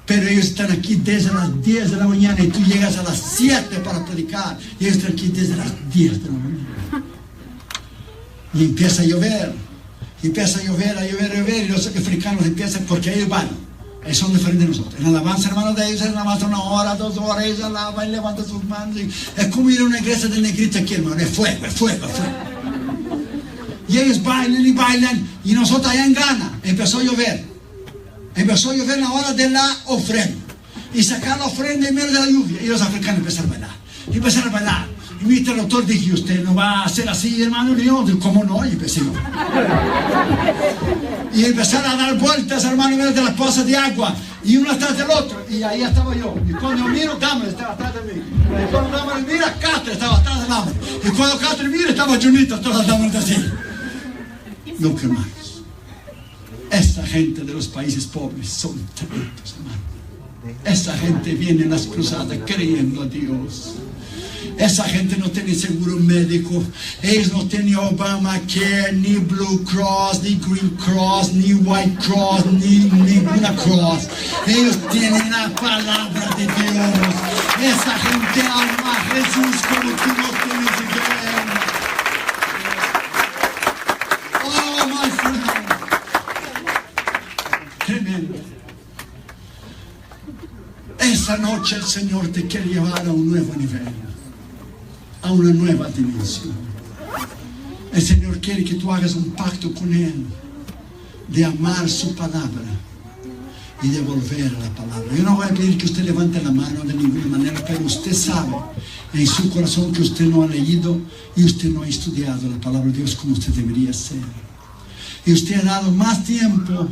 Pero ellos están aquí desde las 10 de la mañana y tú llegas a las 7 para predicar. Y ellos están aquí desde las 10 de la mañana. Y empieza a llover. Empieza a llover, a llover, a llover. Y los africanos empiezan, porque ellos van. Ellos son diferentes de nosotros. En la alabanza, hermano, de ellos, en la alabanza 1 hora, 2 horas, ellos alaban y levantan sus manos. Es como ir a una iglesia de negrito aquí, hermano. Es fuego, es fuego, es fuego. Y ellos bailan y bailan. Y nosotros allá en Ghana empezó a llover. Empezó a llover en la hora de la ofrenda. Y sacar la ofrenda en medio de la lluvia. Y los africanos empezaron a bailar. Y empezaron a bailar. Y mi interlocutor dijo, usted no va a hacer así, hermano. Y yo, ¿cómo no? Y empecé. Y empezaron a dar vueltas, hermano, en medio de las pozas de agua. Y uno atrás del otro. Y ahí estaba yo. Y cuando miro, Dahmer estaba atrás de mí. Y cuando Dahmer mira, Castro estaba atrás de Dahmer. Y cuando Castro mira, estaba Junito atrás de Dahmer así. No, que hermanos. Esta gente de los países pobres son tremendos, hermano. Esa gente viene en las cruzadas creyendo a Dios. Esa gente no tiene seguro médico. Ellos no tienen Obamacare, ni Blue Cross, ni Green Cross, ni White Cross, ni ninguna cross. Ellos tienen la palabra de Dios. Esa gente ama a Jesús como tú no tienes idea. Oh, my friend. Tremendo. Esa noche el Señor te quiere llevar a un nuevo nivel, a una nueva dimensión. El Señor quiere que tú hagas un pacto con Él de amar su palabra y de volver a la palabra. Yo no voy a pedir que usted levante la mano de ninguna manera, pero usted sabe en su corazón que usted no ha leído y usted no ha estudiado la palabra de Dios como usted debería hacer. Y usted ha dado más tiempo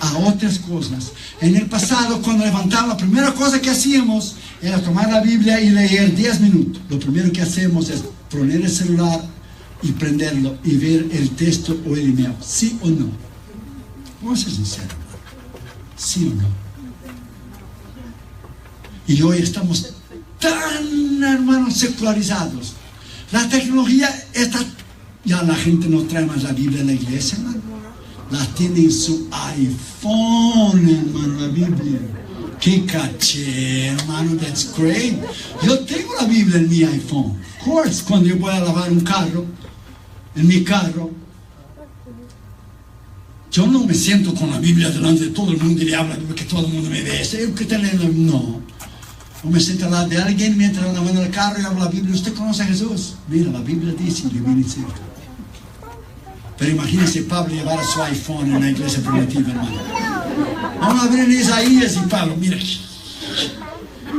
a otras cosas. En el pasado, cuando levantaba, la primera cosa que hacíamos era tomar la Biblia y leer 10 minutos. Lo primero que hacemos es poner el celular y prenderlo y ver el texto o el email. ¿Sí o no? Vamos a ser sinceros. ¿Sí o no? Y hoy estamos tan, hermanos, secularizados. La tecnología está... Ya la gente no trae más la Biblia a la iglesia, hermano. La tiene en su iPhone, hermano, la Biblia. Qué caché, hermano, that's great. Yo tengo la Biblia en mi iPhone. Of course, cuando yo voy a lavar un carro, en mi carro, Yo no me siento con la Biblia delante de todo el mundo y le hablo porque todo el mundo me ve. No. O me siento al lado de alguien mientras ando en el carro y hablo la Biblia. ¿Usted conoce a Jesús? Mira, la Biblia dice, y le viene a decir. Pero imagínese Pablo llevar su iPhone en la iglesia primitiva, hermano. Vamos a ver en Isaías y Pablo, mira.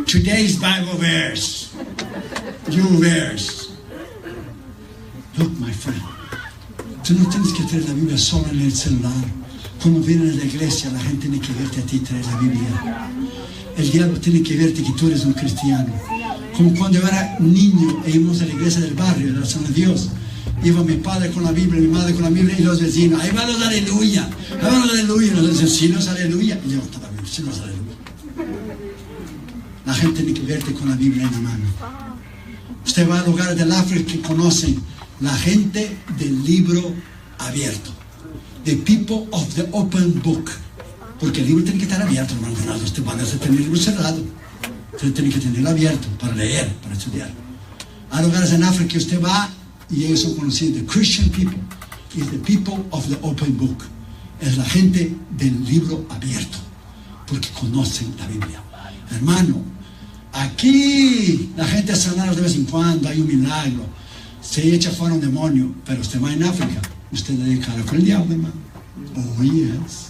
Today's Bible verse. Your verse. Look, my friend. Tú no tienes que traer la Biblia solo en el celular. Cuando vienes a la iglesia, la gente tiene que verte a ti traer la Biblia. El diablo tiene que verte que tú eres un cristiano. Como cuando yo era niño e íbamos a la iglesia del barrio, de la San de Dios. Iba mi padre con la Biblia, mi madre con la Biblia y los vecinos. Ahí van los aleluya. Ahí van los aleluya. Y nos decían, sí, no es aleluya. Y yo, todavía, sí, no es aleluya. La gente tiene que verte con la Biblia en la mano. Usted va a lugares del África que conocen la gente del libro abierto. The people of the open book. Porque el libro tiene que estar abierto, hermano. Usted va a tener el libro cerrado. Usted tiene que tenerlo abierto para leer, para estudiar. Hay lugares en África que usted va y ellos son conocidos. The Christian people is the people of the open book. Es la gente del libro abierto. Porque conocen la Biblia. Hermano, aquí la gente es sanada de vez en cuando, hay un milagro. Se echa fuera un demonio, pero usted va en África, usted le da cara con el diablo, hermano. Oh, yes.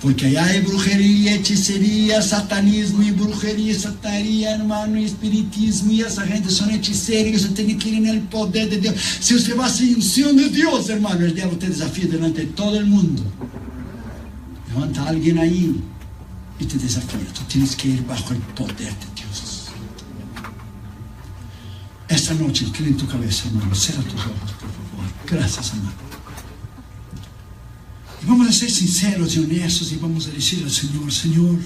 Porque allá hay brujería, hechicería, satanismo y brujería, santería, hermano, y espiritismo, y esa gente son hechiceros, usted tiene que ir en el poder de Dios. Si usted va sin unción de Dios, hermano, el diablo te desafía delante de todo el mundo. Levanta a alguien ahí y te desafía. Tú tienes que ir bajo el poder de Dios. Esta noche, inclina tu cabeza, hermano, cierra tus ojos, por favor. Gracias, hermano. Y vamos a ser sinceros y honestos y vamos a decir al Señor, Señor,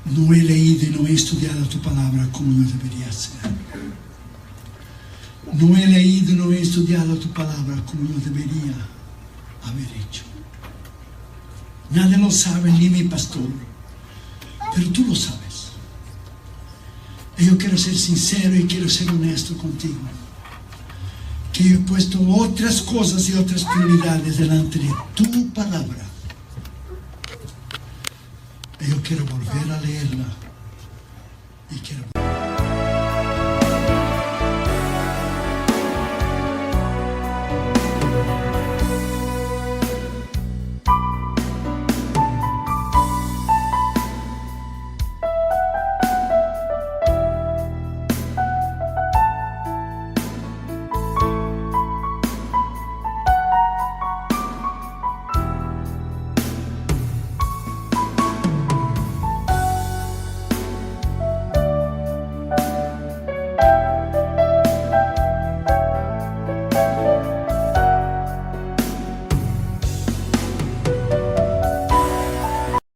no he leído y no he estudiado tu palabra como yo debería hacer. No he leído y no he estudiado tu palabra como yo debería haber hecho. Nadie lo sabe, ni mi pastor, pero tú lo sabes. Y yo quiero ser sincero y quiero ser honesto contigo. Que yo he puesto otras cosas y otras prioridades delante de tu palabra. Y yo quiero volver a leerla y quiero